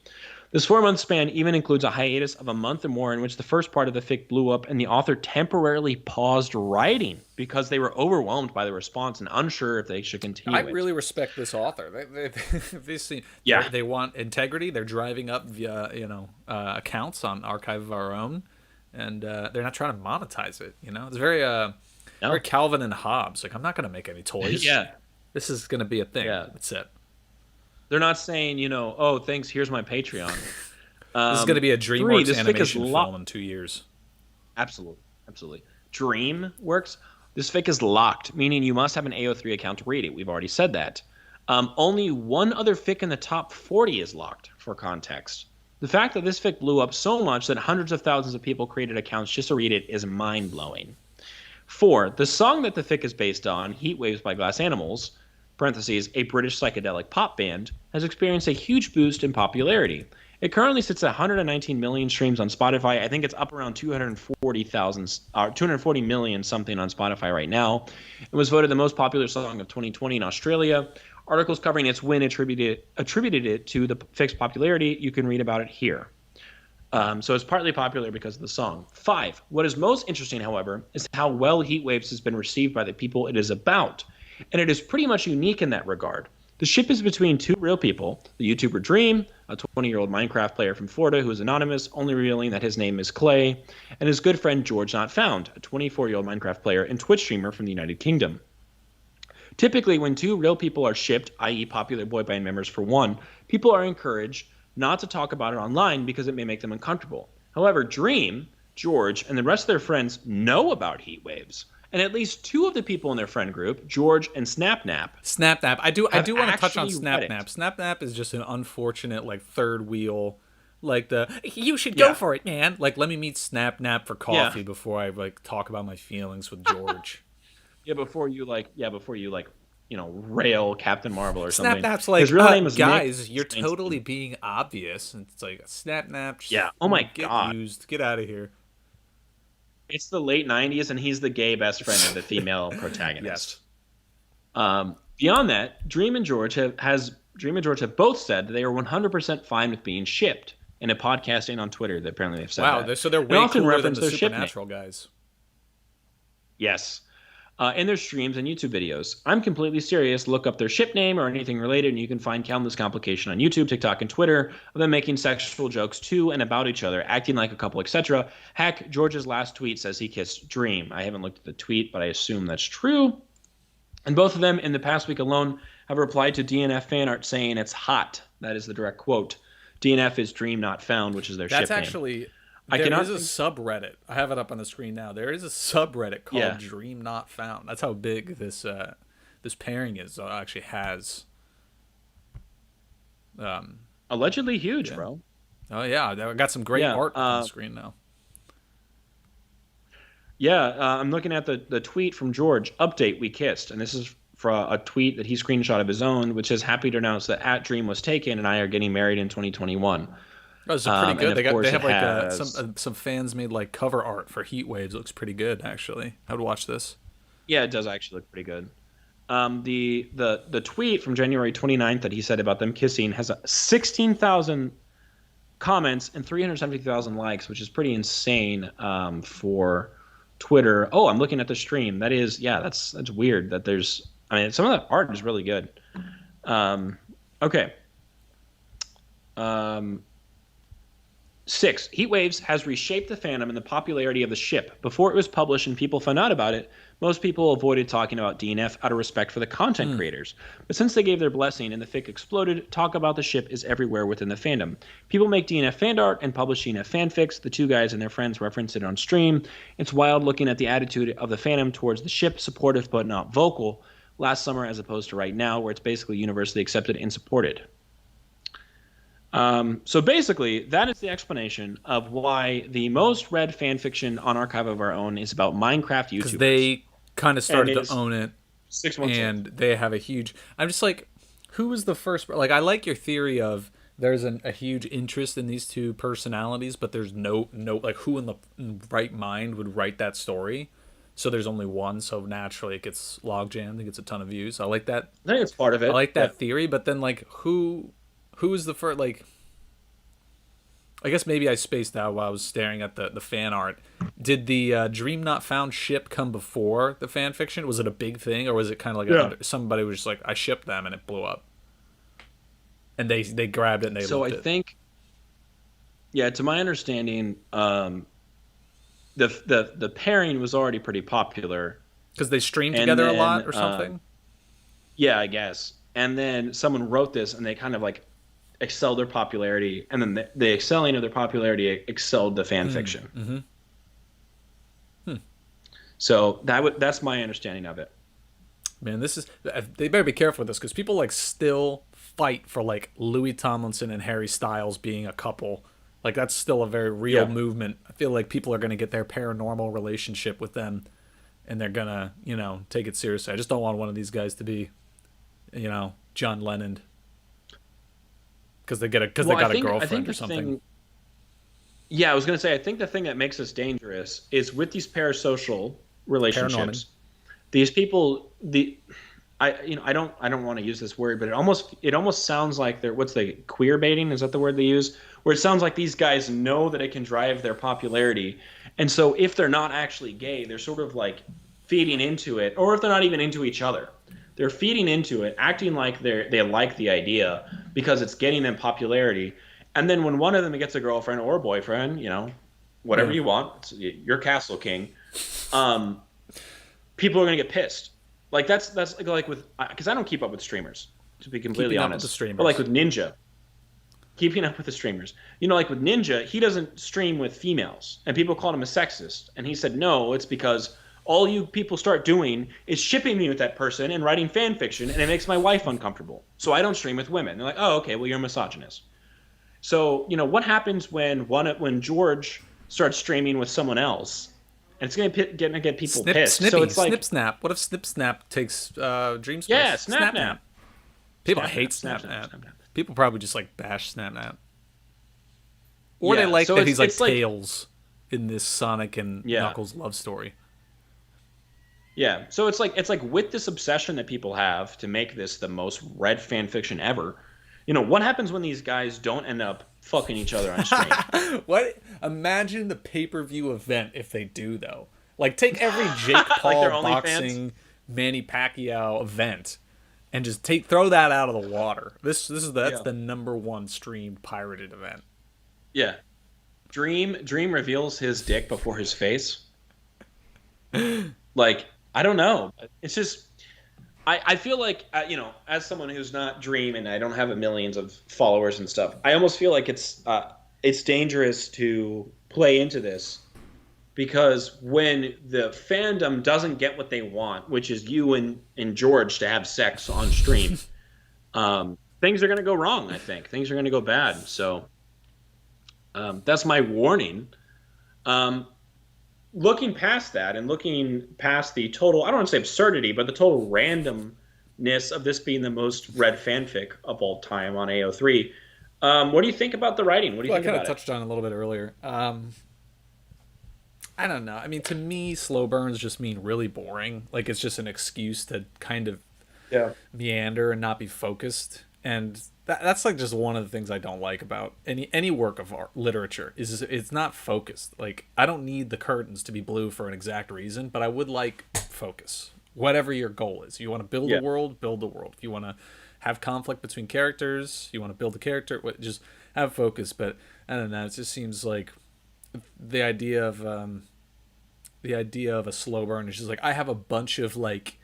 A: This 4-month span even includes a hiatus of a month or more in which the first part of the fic blew up and the author temporarily paused writing because they were overwhelmed by the response and unsure if they should continue
B: I
A: it.
B: really respect this author. They want integrity. They're driving up via accounts on Archive of Our Own, and they're not trying to monetize it. It's very Calvin and Hobbes. Like, I'm not going to make any toys.
A: Yeah.
B: This is going to be a thing.
A: Yeah.
B: That's it.
A: They're not saying, oh, thanks, here's my Patreon.
B: This is going to be a DreamWorks animation
A: film
B: film in 2 years.
A: Absolutely. DreamWorks, this fic is locked, meaning you must have an AO3 account to read it. We've already said that. Only one other fic in the top 40 is locked, for context. The fact that this fic blew up so much that hundreds of thousands of people created accounts just to read it is mind-blowing. 4, the song that the fic is based on, Heat Waves by Glass Animals, parentheses, a British psychedelic pop band, has experienced a huge boost in popularity. It currently sits at 119 million streams on Spotify. I think it's up around 240 million something on Spotify right now. It was voted the most popular song of 2020 in Australia. Articles covering its win attributed it to the fic's popularity. You can read about it here. So it's partly popular because of the song. 5, what is most interesting, however, is how well Heat Waves has been received by the people it is about. And it is pretty much unique in that regard. The ship is between two real people, the YouTuber Dream, a 20-year-old Minecraft player from Florida who is anonymous, only revealing that his name is Clay, and his good friend George Not Found, a 24-year-old Minecraft player and Twitch streamer from the United Kingdom. Typically, when two real people are shipped, i.e. popular boy band members for one, people are encouraged not to talk about it online because it may make them uncomfortable. However, Dream, George, and the rest of their friends know about Heat Waves. And at least 2 of the people in their friend group, George and Snapnap.
B: I do want to touch on
A: actually read
B: Snapnap.
A: it.
B: Snapnap is just an unfortunate third wheel. You should go for it, man. Let me meet Snapnap for coffee before I talk about my feelings with George.
A: Before you rail Captain Marvel or something.
B: Snapnap's
A: his real name is
B: guys,
A: Nick
B: you're
A: Steinstein.
B: totally being obvious. And it's like, Snapnap.
A: Yeah. Oh my
B: get
A: God.
B: used. Get out of here.
A: It's the late 90s, and he's the gay best friend of the female protagonist.
B: Yes.
A: Beyond that, Dream and George have both said that they are 100% fine with being shipped in a podcast and on Twitter. That apparently they've said that.
B: So they're
A: And
B: way
A: often
B: cooler than
A: reference
B: the
A: their ship name.
B: Supernatural guys.
A: Yes. In their streams and YouTube videos. I'm completely serious. Look up their ship name or anything related, and you can find countless complication on YouTube, TikTok, and Twitter of them making sexual jokes to and about each other, acting like a couple, etc. Heck, George's last tweet says he kissed Dream. I haven't looked at the tweet, but I assume that's true. And both of them, in the past week alone, have replied to DNF fan art saying it's hot. That is the direct quote. DNF is Dream Not Found, which is their ship name.
B: That's actually... There is a subreddit. I have it up on the screen now. There is a subreddit called Dream Not Found. That's how big this pairing is. Actually has.
A: Allegedly huge, bro.
B: Oh yeah, I got some great art on the screen now.
A: Yeah, I'm looking at the tweet from George. Update: We kissed, and this is for a tweet that he screenshot of his own, which is happy to announce that @Dream was taken and I are getting married in 2021.
B: Oh, it's pretty good. They have
A: has...
B: some fans made cover art for Heat Waves. It looks pretty good, actually. I would watch this.
A: Yeah, it does actually look pretty good. The tweet from January 29th that he said about them kissing has 16,000 comments and 370,000 likes, which is pretty insane for Twitter. Oh, I'm looking at the stream. That is, that's weird that there's. I mean, some of that art is really good. Okay. 6. Heat Waves has reshaped the fandom and the popularity of the ship. Before it was published and people found out about it, most people avoided talking about DNF out of respect for the content creators. But since they gave their blessing and the fic exploded, talk about the ship is everywhere within the fandom. People make DNF fan art and publish DNF fanfics. The two guys and their friends reference it on stream. It's wild looking at the attitude of the fandom towards the ship, supportive but not vocal, last summer as opposed to right now, where it's basically universally accepted and supported. So basically, that is the explanation of why the most read fan fiction on Archive of Our Own is about Minecraft YouTubers.
B: Because they kind of started to own it,
A: 6 months
B: and they have a huge... I'm just like, who was the first... I like your theory of there's a huge interest in these two personalities, but there's no who in the right mind would write that story? So there's only one, so naturally it gets log jammed, it gets a ton of views. I like that.
A: I think it's part of it.
B: I like that theory, but then who is the first, I guess maybe I spaced out while I was staring at the fan art. Did the Dream Not Found ship come before the fan fiction? Was it a big thing, or was it kind of like somebody was just like, I shipped them and it blew up, and they grabbed it and they
A: So I
B: looked it?
A: think, yeah, to my understanding, the pairing was already pretty popular.
B: Because they streamed
A: And
B: together a
A: then,
B: lot or something.
A: Yeah, I guess. And then someone wrote this, and they kind of like excelled their popularity, and then the excelling of their popularity excelled the fan fiction.
B: Mm-hmm.
A: So that's my understanding of it.
B: Man, this is they better be careful with this because people like still fight for like Louis Tomlinson and Harry Styles being a couple. Like that's still a very real movement. I feel like people are going to get their paranormal relationship with them, and they're gonna take it seriously. I just don't want one of these guys to be, John Lennon, because they got a girlfriend or something.
A: Yeah, I was gonna say I think the thing that makes us dangerous is with these parasocial relationships. These people, I don't want to use this word, but it almost sounds like they're what's the queer baiting? Is that the word they use? Where it sounds like these guys know that it can drive their popularity, and so if they're not actually gay, they're sort of like feeding into it, or if they're not even into each other, they're feeding into it, acting like they like the idea because it's getting them popularity, and then when one of them gets a girlfriend or a boyfriend, whatever you want, you're castle king. People are gonna get pissed. Like that's like with because I don't keep up with streamers, to be completely honest. But like with Ninja, keeping up with the streamers. Like with Ninja, he doesn't stream with females, and people called him a sexist, and he said no, it's because all you people start doing is shipping me with that person and writing fan fiction, and it makes my wife uncomfortable. So I don't stream with women. They're like, oh, okay, well you're a misogynist. So what happens when George starts streaming with someone else? And it's gonna get people pissed.
B: Snippy,
A: so it's like
B: Snip Snap. What if Snip Snap takes Dream Space?
A: Yeah, Snap Nap.
B: People hate Snap Nap. People probably just like bash Snap Nap. Or they like that he's like Tails in this Sonic and Knuckles love story.
A: Yeah, so it's like with this obsession that people have to make this the most read fan fiction ever. What happens when these guys don't end up fucking each other on stream?
B: What? Imagine the pay-per-view event if they do, though. Like, take every Jake Paul boxing Manny Pacquiao event and just throw that out of the water. That's the number one streamed pirated event.
A: Yeah. Dream reveals his dick before his face. Like, I don't know. It's just I feel like, as someone who's not Dream and I don't have millions of followers and stuff, I almost feel like it's dangerous to play into this because when the fandom doesn't get what they want, which is you and George to have sex on stream, things are going to go wrong, I think. Things are going to go bad. So that's my warning. Looking past that and looking past the total, I don't want to say absurdity, but the total randomness of this being the most read fanfic of all time on AO3, what do you think about the writing? What do you think about it?
B: I kind of touched on it a little bit earlier. I don't know. I mean, to me, slow burns just mean really boring. Like, it's just an excuse to kind of meander and not be focused. And that's like just one of the things I don't like about any work of art literature is it's not focused. Like, I don't need the curtains to be blue for an exact reason, but I would like focus. Whatever your goal is, you want to build a world, build the world. If you want to have conflict between characters, you want to build a character, just have focus. But I don't know. It just seems like the idea of a slow burn is just like I have a bunch of like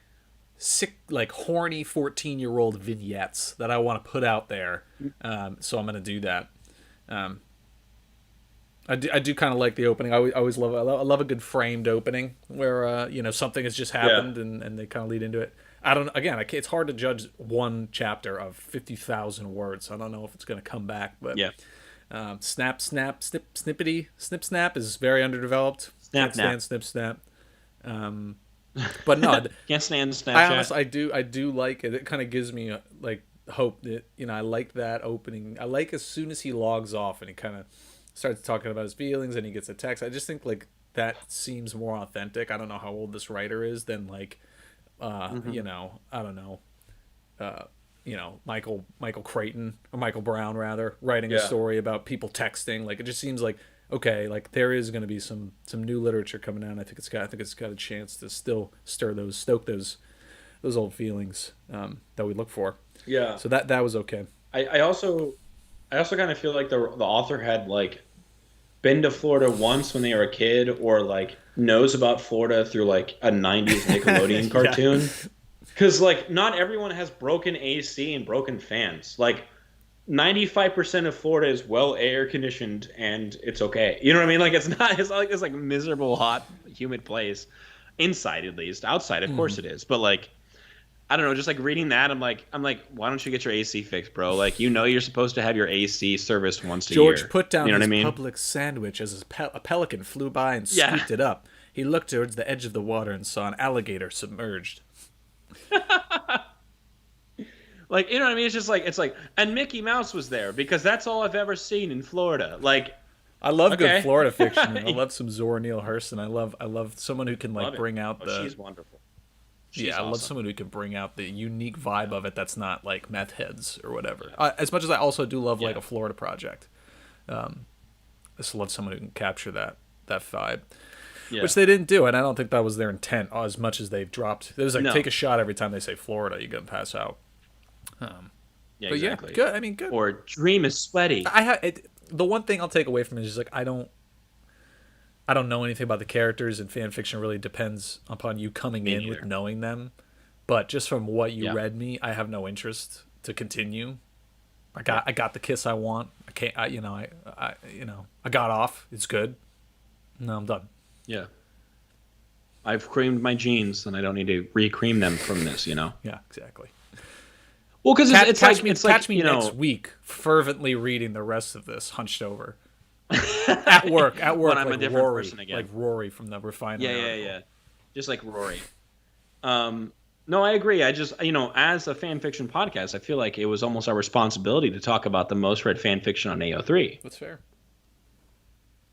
B: sick, like horny 14-year-old vignettes that I want to put out there, so I'm gonna do that. I do kind of like the opening. I love a good framed opening where something has just happened and they kind of lead into it. It's hard to judge one chapter of 50,000 words. So I don't know if it's gonna come back, but snip snap is very underdeveloped. Snip snap. But no,
A: can't stand Snapchat.
B: I do like it. It kind of gives me like hope that I like that opening. I like as soon as he logs off and he kind of starts talking about his feelings and he gets a text. I just think like that seems more authentic. I don't know how old this writer is than like I don't know Michael Crichton, or Michael Brown rather, writing a
A: Yeah.
B: story about people texting. Like, it just seems like, okay, like there is going to be some new literature coming out. And I think it's got a chance to still stoke those old feelings that we look for.
A: Yeah.
B: So that was okay.
A: I also kind of feel like the author had like been to Florida once when they were a kid, or like knows about Florida through like a 90s Nickelodeon cartoon. Because like not everyone has broken AC and broken fans. Like 95% of Florida is well air conditioned and it's okay. You know what I mean? Like it's not like this like miserable, hot, humid place. Inside at least. Outside, of course it is. But like I don't know, just like reading that, I'm like, why don't you get your AC fixed, bro? Like, you're supposed to have your AC serviced once a year.
B: George put down
A: you know
B: his
A: what I mean?
B: Publix sandwich as a pelican flew by and
A: Yeah.
B: scooped it up. He looked towards the edge of the water and saw an alligator submerged.
A: Like, you know what I mean? It's just like and Mickey Mouse was there because that's all I've ever seen in Florida. Like,
B: I love
A: Okay.
B: good Florida fiction. I love some Zora Neale Hurston. I love someone who can like
A: love it.
B: bring out the
A: she's wonderful. She's
B: I love
A: awesome.
B: someone who can bring out the unique vibe of it that's not like meth heads or whatever. As much as I also do love like
A: Yeah.
B: a Florida Project. I just love someone who can capture that vibe.
A: Yeah.
B: Which they didn't do, and I don't think that was their intent as much as they've dropped. It was like,
A: No.
B: take a shot every time they say Florida, you're going to pass out.
A: Yeah,
B: But
A: exactly.
B: yeah, good. I mean, good.
A: Or dream is sweaty.
B: The one thing I'll take away from it is just like I don't know anything about the characters, and fan fiction really depends upon you coming in with
A: neither.
B: knowing them. But just from what you
A: Yeah.
B: read me, I have no interest to continue. I got the kiss I want. I can't. I got off. It's good. No, I'm done.
A: Yeah. I've creamed my jeans and I don't need to re-cream them from this, you know?
B: Yeah, exactly.
A: Well, because it's
B: catch
A: like
B: me,
A: it's
B: catch
A: like,
B: me
A: you know,
B: next week, fervently reading the rest of this, hunched over at work.
A: When I'm a
B: like
A: different
B: Rory,
A: person again.
B: like Rory from the Refinery.
A: Yeah,
B: article.
A: yeah. Just like Rory. No, I agree. I just, as a fan fiction podcast, I feel like it was almost our responsibility to talk about the most read fan fiction on AO3.
B: That's fair.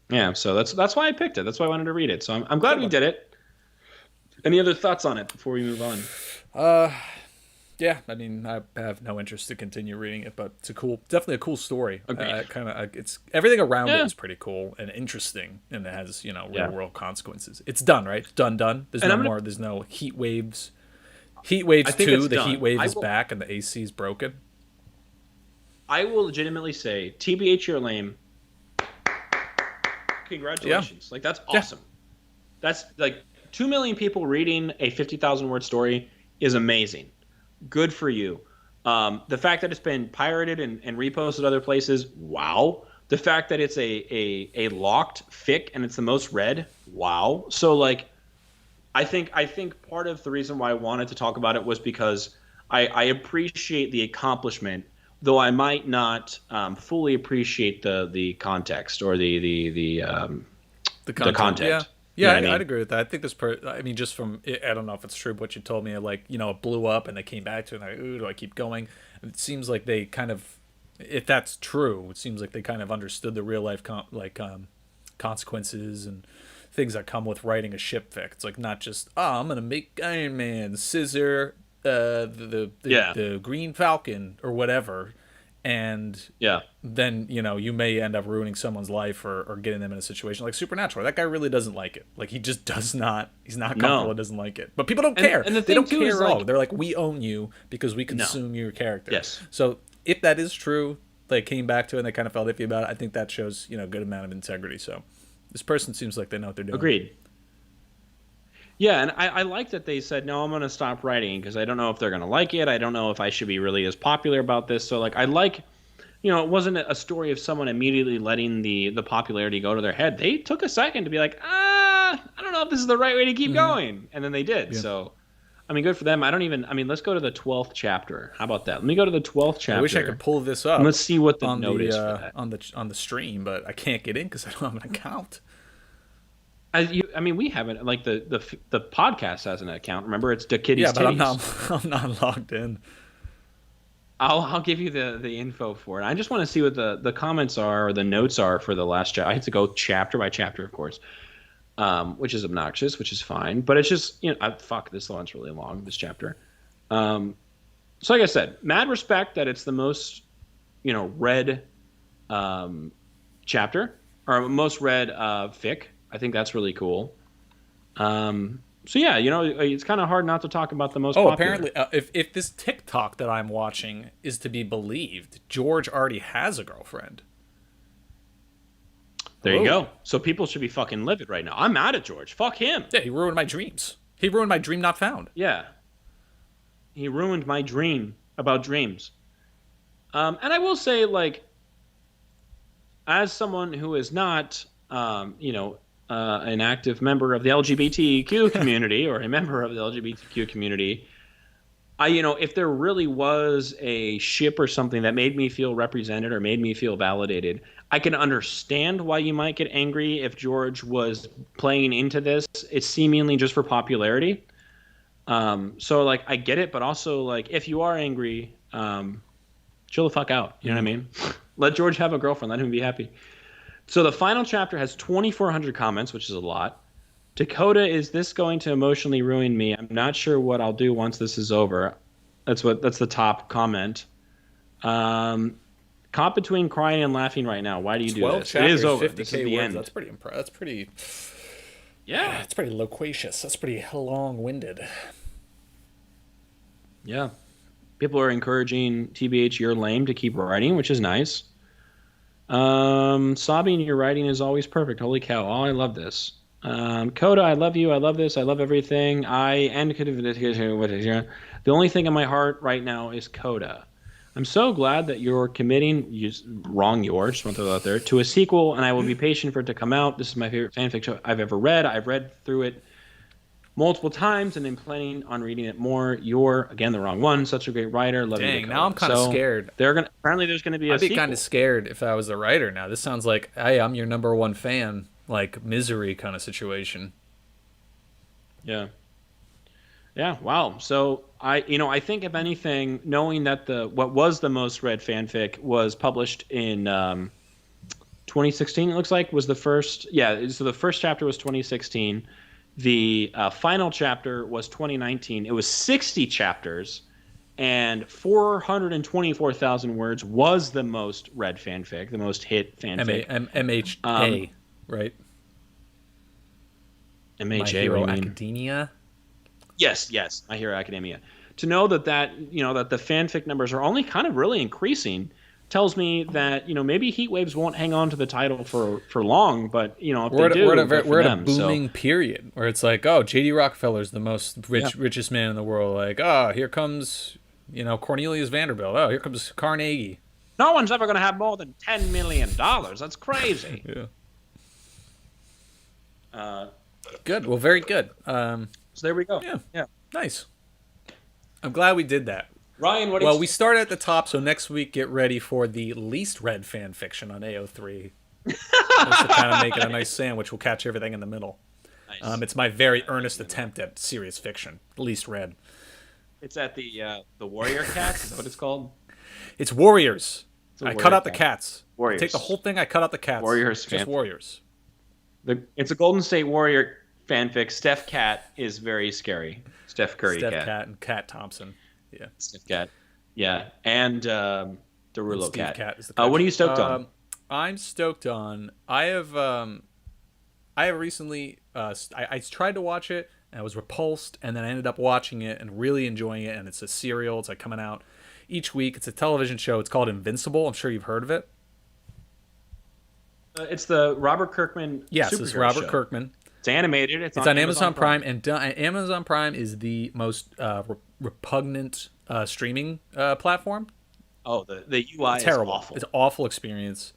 A: Yeah, so that's why I picked it. That's why I wanted to read it. So I'm glad we did it. Any other thoughts on it before we move on?
B: Yeah, I mean, I have no interest to continue reading it, but it's definitely a cool story.
A: Agreed.
B: It's everything around it
A: Yeah.
B: is pretty cool and interesting, and it has real
A: Yeah.
B: world consequences. It's done, right? It's done. There's
A: And
B: no
A: I'm gonna-
B: more. There's no heat waves. Heat waves
A: I think
B: 2.
A: it's
B: The
A: done.
B: heat wave
A: I
B: is
A: will-
B: back, and the AC is broken.
A: I will legitimately say, TBH, you're lame. Congratulations. Like, that's awesome. That's like 2 million people reading a 50,000 word story is amazing. Good for you. The fact that it's been pirated and reposted other places, wow. The fact that it's a locked fic and it's the most read, wow. So like, I think part of the reason why I wanted to talk about it was because I appreciate the accomplishment, though I might not fully appreciate the context or the content.
B: Yeah,
A: You know what I mean?
B: I'd agree with that. I think I mean, just from I don't know if it's true, but what you told me, like it blew up and they came back to it. And like, ooh, do I keep going? It seems like they kind of, if that's true, it seems like they kind of understood the real life consequences and things that come with writing a ship fic. It's like not just I'm gonna make Iron Man scissor the Green Falcon or whatever, and
A: Yeah.
B: then you may end up ruining someone's life or getting them in a situation like Supernatural. That guy really doesn't like it. Like, he just does not. He's not comfortable.
A: No.
B: And doesn't like it. But people don't care.
A: and the
B: They
A: thing
B: don't
A: too
B: care
A: is,
B: at all.
A: like-
B: They're like, we own you because we consume your character.
A: Yes.
B: So if that is true, they came back to it and they kind of felt iffy about it. I think that shows a good amount of integrity. So this person seems like they know what they're doing.
A: Agreed. Yeah, and I like that they said, no, I'm going to stop writing because I don't know if they're going to like it. I don't know if I should be really as popular about this. So, like, I like, it wasn't a story of someone immediately letting the popularity go to their head. They took a second to be like, I don't know if this is the right way to keep going. And then they did.
B: Yeah.
A: So, I mean, good for them. Let's go to the 12th chapter. How about that? Let me go to the 12th chapter.
B: I wish I could pull this up.
A: And let's see what the
B: on
A: note
B: the
A: is for that.
B: on the stream, but I can't get in because I don't have an account.
A: We haven't, like, the podcast has an account. Remember, it's the Kitty's
B: Yeah, but
A: Titties.
B: I'm not logged in.
A: I'll give you the info for it. I just want to see what the comments are or the notes are for the last chapter. I have to go chapter by chapter, of course, which is obnoxious, which is fine. But it's just, fuck, this one's really long, this chapter. So like I said, mad respect that it's the most, read chapter or most read fic. I think that's really cool. So yeah, it's kind of hard not to talk about the most
B: Oh,
A: popular.
B: apparently, if this TikTok that I'm watching is to be believed, George already has a girlfriend.
A: There you
B: Whoa.
A: go. So people should be fucking livid right now. I'm mad at George. Fuck him.
B: Yeah, he ruined my dreams. He ruined my dream not found.
A: Yeah. He ruined my dream about dreams. And I will say, like, as someone who is not, an active member of the LGBTQ community or a member of the LGBTQ community, if there really was a ship or something that made me feel represented or made me feel validated, I can understand why you might get angry if George was playing into this. It's seemingly just for popularity. So like I get it, but also like if you are angry, chill the fuck out. You know what I mean? Let George have a girlfriend. Let him be happy. So the final chapter has 2,400 comments, which is a lot. Dakota, is this going to emotionally ruin me? I'm not sure what I'll do once this is over. That's the top comment. Caught between crying and laughing right now. Why do you do
B: 12
A: this?
B: chapters,
A: It is over.
B: 50K
A: This is the
B: words.
A: end.
B: That's pretty That's pretty.
A: Yeah.
B: That's pretty loquacious. That's pretty long-winded.
A: Yeah. People are encouraging TBH, you're lame, to keep writing, which is nice. Sobbing, your writing is always perfect. Holy cow. Oh, I love this. Coda, I love you. I love this. I love everything. The only thing in my heart right now is Coda. I'm so glad that you're committing, just want to throw that out there, to a sequel, and I will be patient for it to come out. This is my favorite fanfic show I've ever read. I've read through it multiple times and I'm planning on reading it more. You're, again, the wrong one. Such a great writer. Love you.
B: Dang, now I'm kind of scared.
A: Apparently there's going to be a
B: I'd be
A: sequel.
B: kind of scared if I was the writer now. This sounds like, hey, I'm your number one fan, like Misery kind of situation.
A: Yeah. Yeah, wow. So I think if anything, knowing that what was the most read fanfic was published in 2016, it looks like, was the first. Yeah, so the first chapter was 2016. The final chapter was 2019. It was 60 chapters, and 424,000 words was the most read fanfic, the most hit fanfic.
B: MHA, right?
A: MHA,
B: My
A: what do
B: Hero
A: you mean?
B: Academia.
A: Yes, My Hero Academia. To know that the fanfic numbers are only kind of really increasing tells me that maybe Heatwaves won't hang on to the title for long, but if
B: We're
A: they do,
B: at a booming period where it's like, oh, J.D. Rockefeller's the most richest man in the world. Like, oh, here comes Cornelius Vanderbilt. Oh, here comes Carnegie.
A: No one's ever going to have more than $10 million. That's crazy.
B: Yeah. Good. Well, very good.
A: So there we go.
B: Yeah. Nice. I'm glad we did that.
A: Ryan, what?
B: Well, we started at the top, so next week get ready for the least read fan fiction on AO3. Just to kind of make it a nice sandwich. We'll catch everything in the middle.
A: Nice.
B: It's my very earnest attempt at serious fiction, least read.
A: It's at the Warrior Cats. Is that what it's called?
B: It's Warriors.
A: It's a
B: I
A: Warrior
B: cut out the
A: Cat.
B: cats.
A: Warriors.
B: Take the whole thing. I cut out the cats.
A: Warriors
B: Just
A: fan-
B: Warriors.
A: It's a Golden State Warrior fanfic. Steph Cat is very scary. Steph Curry
B: Steph Cat and Cat Thompson. Yeah.
A: Steph Cat. Yeah, and Derulo
B: Steve
A: Cat.
B: Cat is the
A: What
B: coach.
A: are you stoked on?
B: I'm stoked on. I have recently. I tried to watch it and I was repulsed, and then I ended up watching it and really enjoying it. And it's a serial. It's like coming out each week. It's a television show. It's called Invincible. I'm sure you've heard of it.
A: It's the Robert Kirkman.
B: Yes, it's
A: superhero
B: Robert
A: show.
B: Kirkman.
A: It's animated. It's
B: on Amazon Prime, and Amazon Prime is the most repugnant streaming platform.
A: Oh, the UI is
B: Terrible.
A: awful.
B: It's an awful experience.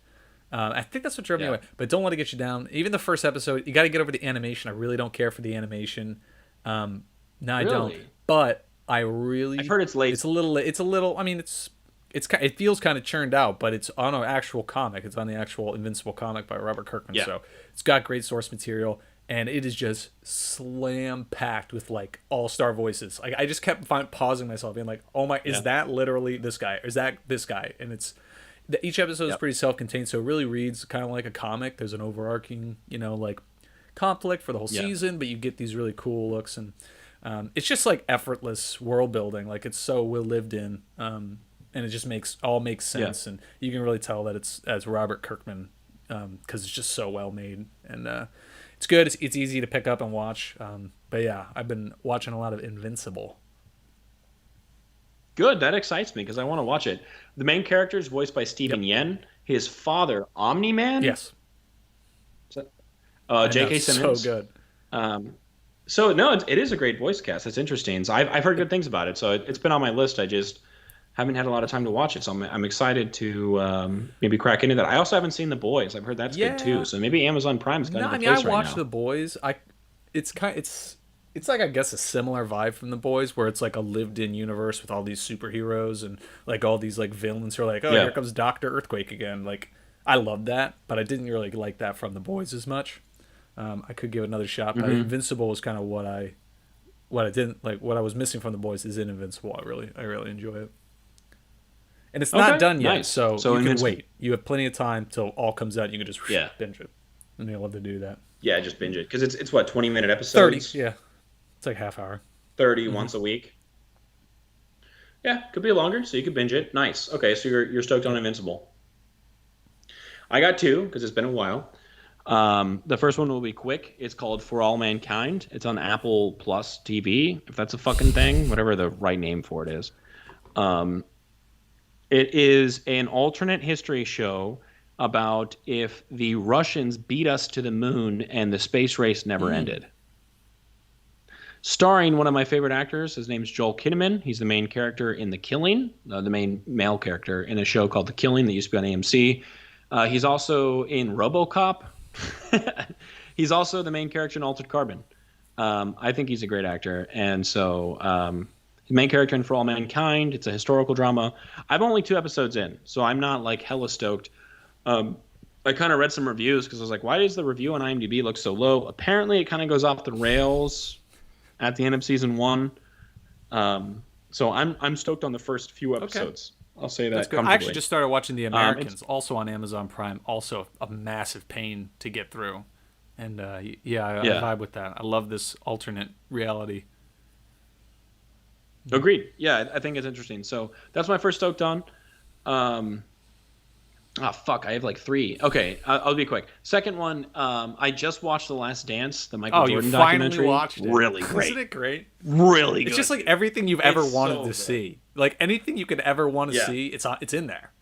B: I think that's what drove me
A: Yeah.
B: away. But don't let it get you down. Even the first episode, you got to get over the animation. I really don't care for the animation. No, I don't.
A: Really?
B: But I really.
A: I've heard it's late.
B: It's a little. It's a little. I mean, it feels kind of churned out, but it's on an actual comic. It's on the actual Invincible comic by Robert Kirkman.
A: Yeah.
B: So it's got great source material, and it is just slam packed with like all-star voices. Like I just kept pausing myself, being like, "Oh my, is that literally this guy? Or is that this guy?" And each episode is pretty self-contained, so it really reads kind of like a comic. There's an overarching, like conflict for the whole season, but you get these really cool looks, and It's just like effortless world building. Like it's so well lived in, and it just makes sense, and you can really tell that it's as Robert Kirkman, because it's just so well made, and it's good. It's easy to pick up and watch. But yeah, I've been watching a lot of Invincible.
A: Good. That excites me because I want to watch it. The main character is voiced by Steven Yen. His father, Omni Man.
B: Yes.
A: J.K. Simmons.
B: So good.
A: So no, it is a great voice cast. It's interesting. So I've heard good things about it. So it's been on my list. I just haven't had a lot of time to watch it. So I'm excited to maybe crack into that. I also haven't seen The Boys. I've heard that's good too. So maybe Amazon Prime's kind of the place
B: I watched
A: right now.
B: The Boys. It's like, I guess, a similar vibe from The Boys, where it's like a lived-in universe with all these superheroes and like all these like villains who are like, oh, here comes Doctor Earthquake again. Like, I loved that, but I didn't really like that from The Boys as much. I could give it another shot, but Invincible was kind of what I didn't like. What I was missing from The Boys is in Invincible. I really enjoy it, and it's not done yet,
A: nice.
B: so you can wait. You have plenty of time till all comes out. You can just binge it, and they love to do that.
A: Yeah, just binge it because it's what 20-minute episodes.
B: 30, yeah. It's like half hour.
A: 30 once a week. Yeah, could be longer, so you could binge it. Nice. Okay, so you're stoked on Invincible. I got two because it's been a while. The first one will be quick. It's called For All Mankind. It's on Apple Plus TV, if that's a fucking thing, whatever the right name for it is. It is an alternate history show about if the Russians beat us to the moon and the space race never ended. Starring one of my favorite actors. His name's Joel Kinnaman. He's the main character in The Killing, the main male character in a show called The Killing that used to be on AMC. He's also in RoboCop. He's also the main character in Altered Carbon. I think he's a great actor. And so the main character in For All Mankind, it's a historical drama. I'm only 2 episodes in, so I'm not like hella stoked. I kind of read some reviews because I was like, why does the review on IMDb look so low? Apparently it kind of goes off the rails at the end of season 1. So I'm stoked on the first few episodes. Okay. I'll say that comfortably.
B: I actually just started watching The Americans, also on Amazon Prime. Also a massive pain to get through. And I vibe with that. I love this alternate reality.
A: Agreed. Yeah, I think it's interesting. So that's my first stoked on. Fuck, I have like 3. Okay, I'll be quick. Second one, I just watched The Last Dance, the Michael Jordan documentary.
B: Finally watched it.
A: Really great.
B: Isn't it great?
A: Really good.
B: It's just like everything you've ever wanted to see. Like anything you could ever want to see, it's in there.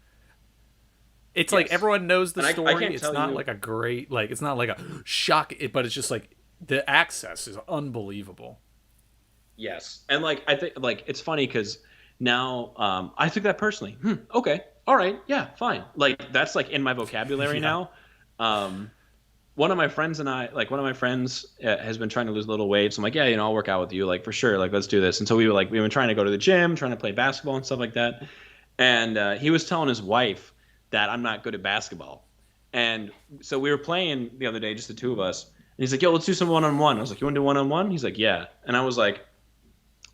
B: It's like everyone knows the story. It's not like a great, like it's not like a shock, but it's just like the access is unbelievable.
A: Yes, and like I think like it's funny because now I took that personally. Okay. All right, yeah, fine. Like that's like in my vocabulary now. One of my friends has been trying to lose a little weight. So I'm like, yeah, I'll work out with you, like for sure. Like let's do this. And so we've been trying to go to the gym, trying to play basketball and stuff like that. And he was telling his wife that I'm not good at basketball. And so we were playing the other day, just the 2 of us. And he's like, yo, let's do some one-on-one. I was like, you want to do one-on-one? He's like, yeah. And I was like,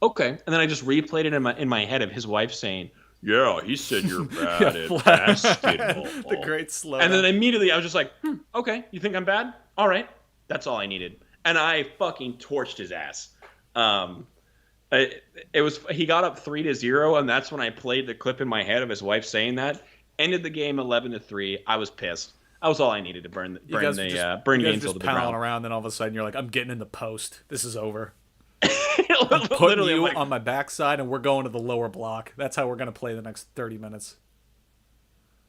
A: okay. And then I just replayed it in my head of his wife saying, yeah, he said you're bad at basketball.
B: The great slow.
A: And then immediately I was just like, okay, you think I'm bad? All right. That's all I needed. And I fucking torched his ass. He got up 3-0, and that's when I played the clip in my head of his wife saying that. Ended the game 11-3. I was pissed. That was all I needed to burn Gainesville to the ground.
B: Around, then all of a sudden you're like, I'm getting in the post. This is over. I'm putting you on my backside, and we're going to the lower block. That's how we're going to play the next 30 minutes.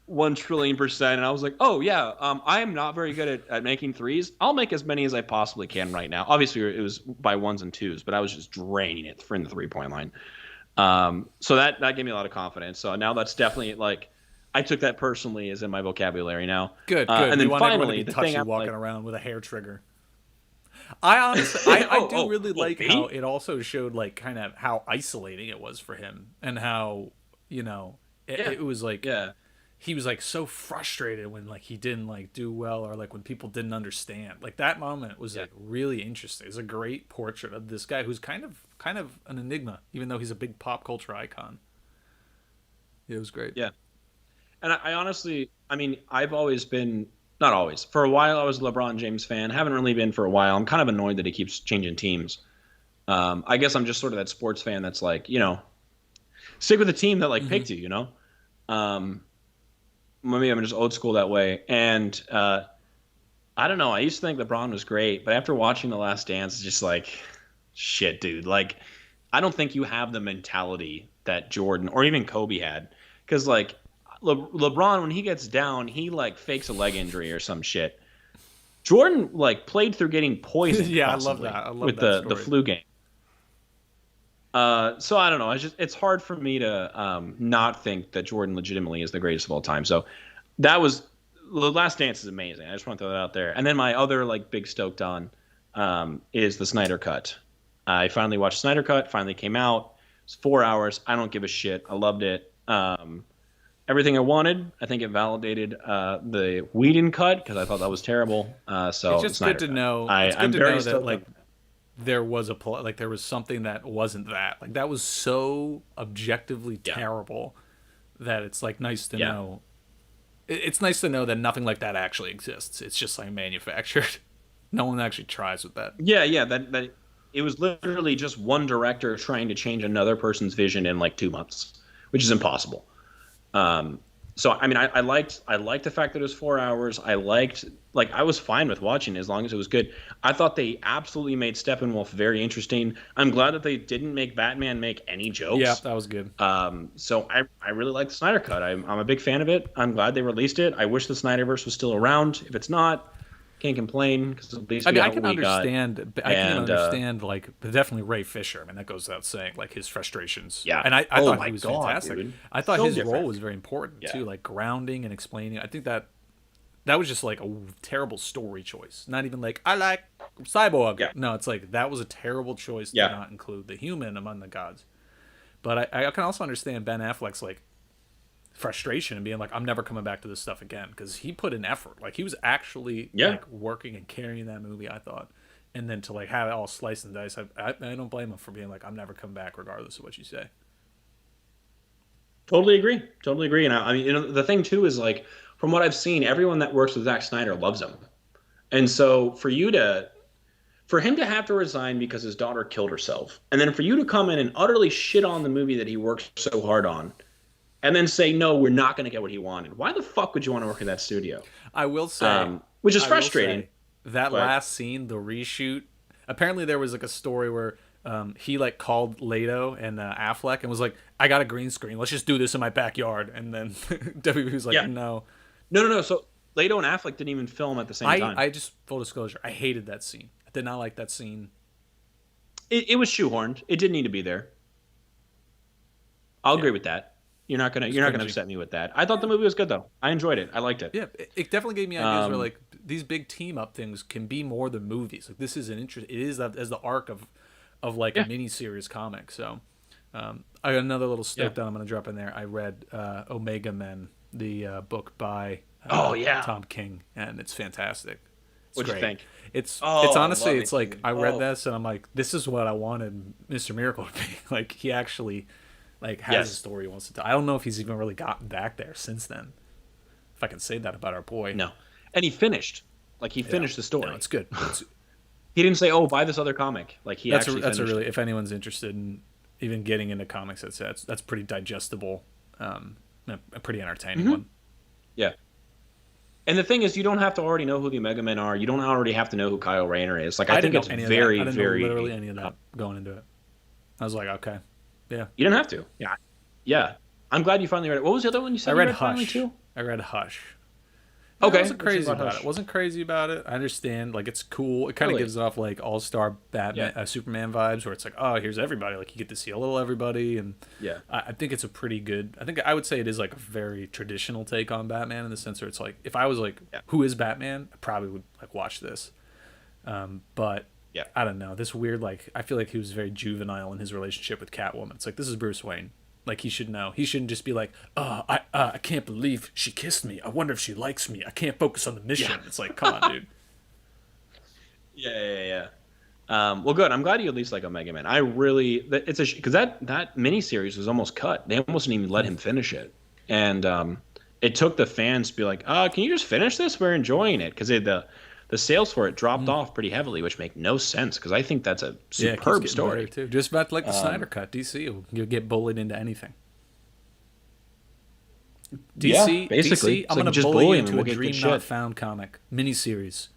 A: 1,000,000,000%. And I was like, oh, yeah, I am not very good at making threes. I'll make as many as I possibly can right now. Obviously, it was by 1s and 2s, but I was just draining it from the 3-point line. So that gave me a lot of confidence. So now that's definitely, like, I took that personally as in my vocabulary now.
B: Good.
A: And then
B: want
A: finally,
B: the thing walking around with a hair trigger. I honestly, I do really like how it also showed like kind of how isolating it was for him, and how it was like he was like so frustrated when like he didn't like do well, or like when people didn't understand. Like that moment was like really interesting. It's a great portrait of this guy who's kind of an enigma, even though he's a big pop culture icon. It was great.
A: Yeah, and I honestly, I mean, I've always been. Not always. For a while, I was a LeBron James fan. Haven't really been for a while. I'm kind of annoyed that he keeps changing teams. I guess I'm just sort of that sports fan that's like, stick with the team that like
B: Mm-hmm.
A: picked you. Um, Maybe I'm just old school that way. And I don't know. I used to think LeBron was great, but after watching The Last Dance, it's just like, shit, dude. Like, I don't think you have the mentality that Jordan or even Kobe had, because like LeBron, when he gets down, he like fakes a leg injury or some shit. Jordan like played through getting poisoned.
B: Yeah, I love
A: constantly
B: that. I love
A: with
B: that
A: the
B: story.
A: flu game. So I don't know. It's hard for me to not think that Jordan legitimately is the greatest of all time. So that was The Last Dance is amazing. I just want to throw that out there. And then my other like big stoked on is the Snyder Cut. I finally watched Snyder Cut. Finally came out. It's 4 hours. I don't give a shit. I loved it. Everything I wanted. I think it validated the Whedon cut because I thought that was terrible. So
B: It's just
A: Snyder
B: good to
A: Cut.
B: know. It's
A: I'm
B: good to
A: very
B: know that
A: stoked
B: like
A: on
B: there was like there was something that wasn't that. Like that was so objectively
A: Yeah.
B: terrible that it's like nice to
A: Yeah.
B: know. It's nice to know that nothing like that actually exists. It's just like manufactured. No one actually tries with that.
A: Yeah. That it was literally just one director trying to change another person's vision in like 2 months, which is impossible. So I mean, I liked the fact that it was 4 hours. I was fine with watching it as long as it was good. I thought they absolutely made Steppenwolf very interesting. I'm glad that they didn't make Batman make any jokes.
B: Yeah, that was good.
A: So I really like the Snyder Cut. I'm a big fan of it. I'm glad they released it. I wish the Snyderverse was still around. If it's not, can't complain because at least
B: I
A: we
B: mean,
A: got
B: I can
A: what we got.
B: understand. I can
A: And,
B: understand, like, but definitely Ray Fisher. I mean, that goes without saying, like his frustrations.
A: Yeah.
B: and I
A: Oh
B: thought
A: my
B: he was
A: God,
B: fantastic.
A: dude.
B: I thought
A: So
B: his
A: different.
B: role was very important
A: Yeah.
B: too, like grounding and explaining. I think that was just like a terrible story choice. Not even like I like Cyborg.
A: Yeah.
B: No, it's like that was a terrible choice
A: Yeah.
B: to not include the human among the gods. But I can also understand Ben Affleck's like frustration and being like, I'm never coming back to this stuff again, because he put in effort. Like he was actually
A: Yeah.
B: like working and carrying that movie, I thought. And then to like have it all sliced and diced, I don't blame him for being like, I'm never coming back regardless of what you say.
A: Totally agree. Totally agree. And I mean, the thing too is like, from what I've seen, everyone that works with Zack Snyder loves him. And so for him to have to resign because his daughter killed herself, and then for you to come in and utterly shit on the movie that he worked so hard on, and then say, no, we're not going to get what he wanted. Why the fuck would you want to work in that studio?
B: I will say,
A: Which is
B: I will
A: frustrating.
B: say, that
A: but-
B: last scene, the reshoot. Apparently, there was like a story where he like called Leto and Affleck and was like, "I got a green screen. Let's just do this in my backyard." And then WB was like,
A: Yeah.
B: "No."
A: No. So Leto and Affleck didn't even film at the same time.
B: I just full disclosure, I hated that scene. I did not like that scene.
A: It was shoehorned. It didn't need to be there. I'll agree with that. You're not gonna
B: cringy.
A: upset me with that. I thought the movie was good though. I enjoyed it. I liked it.
B: Yeah, it definitely gave me ideas where like these big team up things can be more than movies. Like this is an interest. It is as the arc of like a mini series comic. So I got another little step down I'm gonna drop in there. I read Omega Men, the book by Tom King, and it's fantastic. It's
A: What'd you
B: great.
A: think?
B: It's
A: Oh,
B: it's
A: I
B: honestly
A: love
B: it's
A: it,
B: like
A: dude.
B: I read
A: Oh.
B: this and I'm like, this is what I wanted Mr. Miracle to be. Like he actually like has
A: Yes.
B: a story he wants to tell. I don't know if he's even really gotten back there since then. If I can say that about our boy.
A: No, and he finished. Like he finished the story.
B: No, it's good.
A: He didn't say, "Oh, buy this other comic." Like he
B: That's
A: actually
B: a
A: finished.
B: really, if anyone's interested in even getting into comics, that's pretty digestible, a pretty entertaining
A: Mm-hmm.
B: one.
A: Yeah. And the thing is, you don't have to already know who the Omega Men are. You don't already have to know who Kyle Rayner is. Like I think
B: didn't
A: it's
B: know any
A: very,
B: of that. I didn't
A: very
B: know literally any of that going into it. I was like, okay, yeah.
A: You don't have to. Yeah. Yeah. I'm glad you finally read it. What was the other one you said?
B: I
A: you
B: read
A: finally
B: Hush.
A: too?
B: I read Hush.
A: Okay.
B: I wasn't
A: What's
B: crazy
A: about
B: about
A: Hush?
B: it. Wasn't crazy about it. I understand. Like it's cool. It kind of
A: Really?
B: gives off like all-star Batman, Superman vibes, where it's like, oh, here's everybody. Like you get to see a little everybody, and
A: Yeah.
B: I think it's a pretty good. I would say it is like a very traditional take on Batman in the sense where it's like, if I was like, who is Batman? I probably would like watch this. But
A: Yeah.
B: I don't know. This weird like I feel like he was very juvenile in his relationship with Catwoman. It's like this is Bruce Wayne. Like he should know. He shouldn't just be like, "Oh, I can't believe she kissed me. I wonder if she likes me. I can't focus on the mission."
A: Yeah.
B: It's like, come on, dude.
A: Yeah. Well, good. I'm glad you at least like Omega Man. I really, it's a because that miniseries was almost cut. They almost didn't even let him finish it, and it took the fans to be like, "Can you just finish this? We're enjoying it." Because the the sales for it dropped off pretty heavily, which make no sense because I think that's a
B: Yeah, it keeps
A: superb
B: getting
A: story.
B: better, too. Just about like the Snyder Cut. DC, you'll get bullied into anything. DC,
A: basically.
B: DC, I'm gonna
A: just
B: bully you
A: him and
B: into
A: we'll
B: a
A: get
B: Dream
A: good
B: Not
A: shit.
B: Found comic miniseries.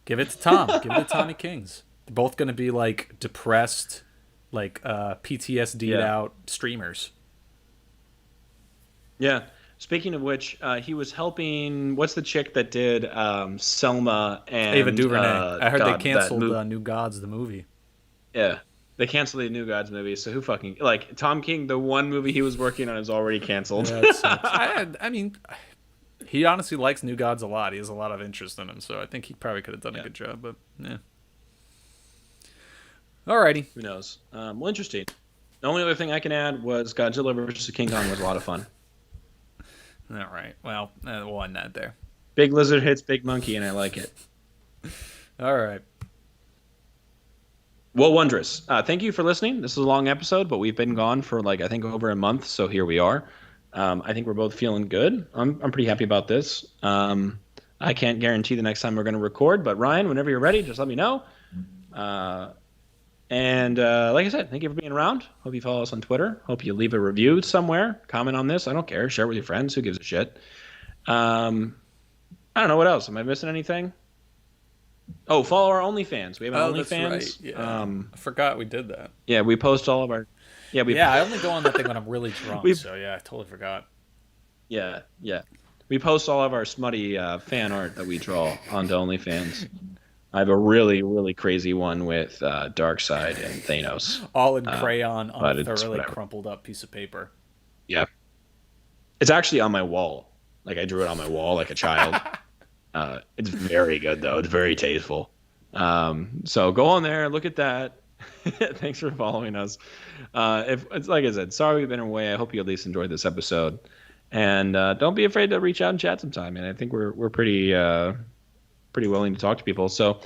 B: Give it to Tom. Give it to Tommy Kings. They're both gonna be like depressed, like PTSD'd
A: Yeah.
B: out streamers.
A: Yeah. Speaking of which, he was helping. What's the chick that did Selma and
B: Ava DuVernay. I heard
A: God,
B: they
A: that
B: canceled
A: movie-
B: New Gods, the movie.
A: Yeah, they canceled the New Gods movie. So who fucking like Tom King? The one movie he was working on is already canceled.
B: Yeah, it sucks. I mean, he honestly likes New Gods a lot. He has a lot of interest in him, so I think he probably could have done a good job. But yeah. Alrighty.
A: Who knows? Well, interesting. The only other thing I can add was Godzilla vs King Kong was a lot of fun.
B: All right. Well, we'll end that there.
A: Big lizard hits big monkey, and I like it.
B: All right.
A: Well, wondrous. Thank you for listening. This is a long episode, but we've been gone for I think over a month, so here we are. I think we're both feeling good. I'm pretty happy about this. I can't guarantee the next time we're going to record, but Ryan, whenever you're ready, just let me know. And like I said, thank you for being around. Hope you follow us on Twitter. Hope you leave a review somewhere. Comment on this. I don't care. Share it with your friends. Who gives a shit? I don't know what else. Am I missing anything? Oh, follow our OnlyFans. We have an
B: That's
A: OnlyFans.
B: right. Yeah. I forgot we did that.
A: Yeah, we post all of our. Yeah,
B: I only go on that thing when I'm really drunk. So yeah, I totally forgot.
A: Yeah. We post all of our smutty fan art that we draw onto OnlyFans. I have a really, really crazy one with Darkseid and Thanos.
B: All in crayon on
A: but
B: a
A: it's
B: thoroughly
A: whatever.
B: crumpled up piece of paper.
A: Yeah. It's actually on my wall. Like I drew it on my wall like a child. It's very good though. It's very tasteful. So go on there, look at that. Thanks for following us. If it's like I said, sorry we've been away. I hope you at least enjoyed this episode. And don't be afraid to reach out and chat sometime. And I think we're pretty willing to talk to people. So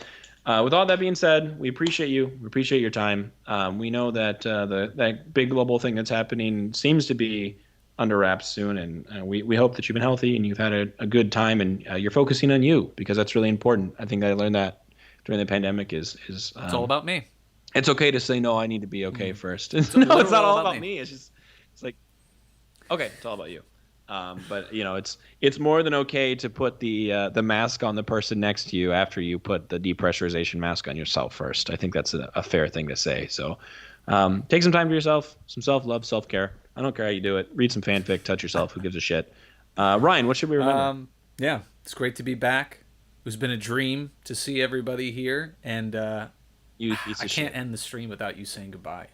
A: with all that being said, we appreciate you. We appreciate your time. We know that that big global thing that's happening seems to be under wraps soon, and we hope that you've been healthy and you've had a good time, and you're focusing on you because that's really important. I think I learned that during the pandemic is
B: It's all about me.
A: it's okay to say no. I need to be okay first. No, it's
B: literally
A: not all about me. It's like okay, it's all about you. But it's more than okay to put the mask on the person next to you after you put the depressurization mask on yourself first. I think that's a fair thing to say. So take some time for yourself, some self-love, self-care. I don't care how you do it. Read some fanfic, touch yourself. Who gives a shit? Ryan, what should we remember?
B: Yeah, it's great to be back. It's been a dream to see everybody here, and
A: You piece
B: I
A: of
B: can't
A: shit.
B: end the stream without you saying goodbye.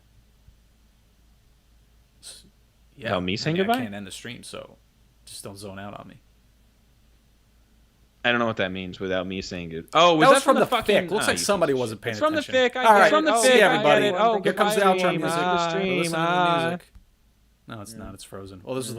B: Yeah,
A: Without me saying
B: I
A: goodbye?
B: can't end the stream, so just don't zone out on me.
A: I don't know what that means without me saying good. Oh,
B: That was from the
A: fucking?
B: fic. Looks
A: Ah,
B: like
A: you
B: somebody
A: piece of
B: wasn't
A: shit.
B: paying
A: It's from the
B: attention.
A: fic. I
B: All
A: get
B: right,
A: it. From the
B: see
A: fic.
B: everybody.
A: I get it. Oh,
B: Here comes the
A: goodbye,
B: outro
A: stream.
B: music.
A: Ah,
B: We're listening to the
A: ah.
B: music. No, it's not. It's frozen. Well, this is the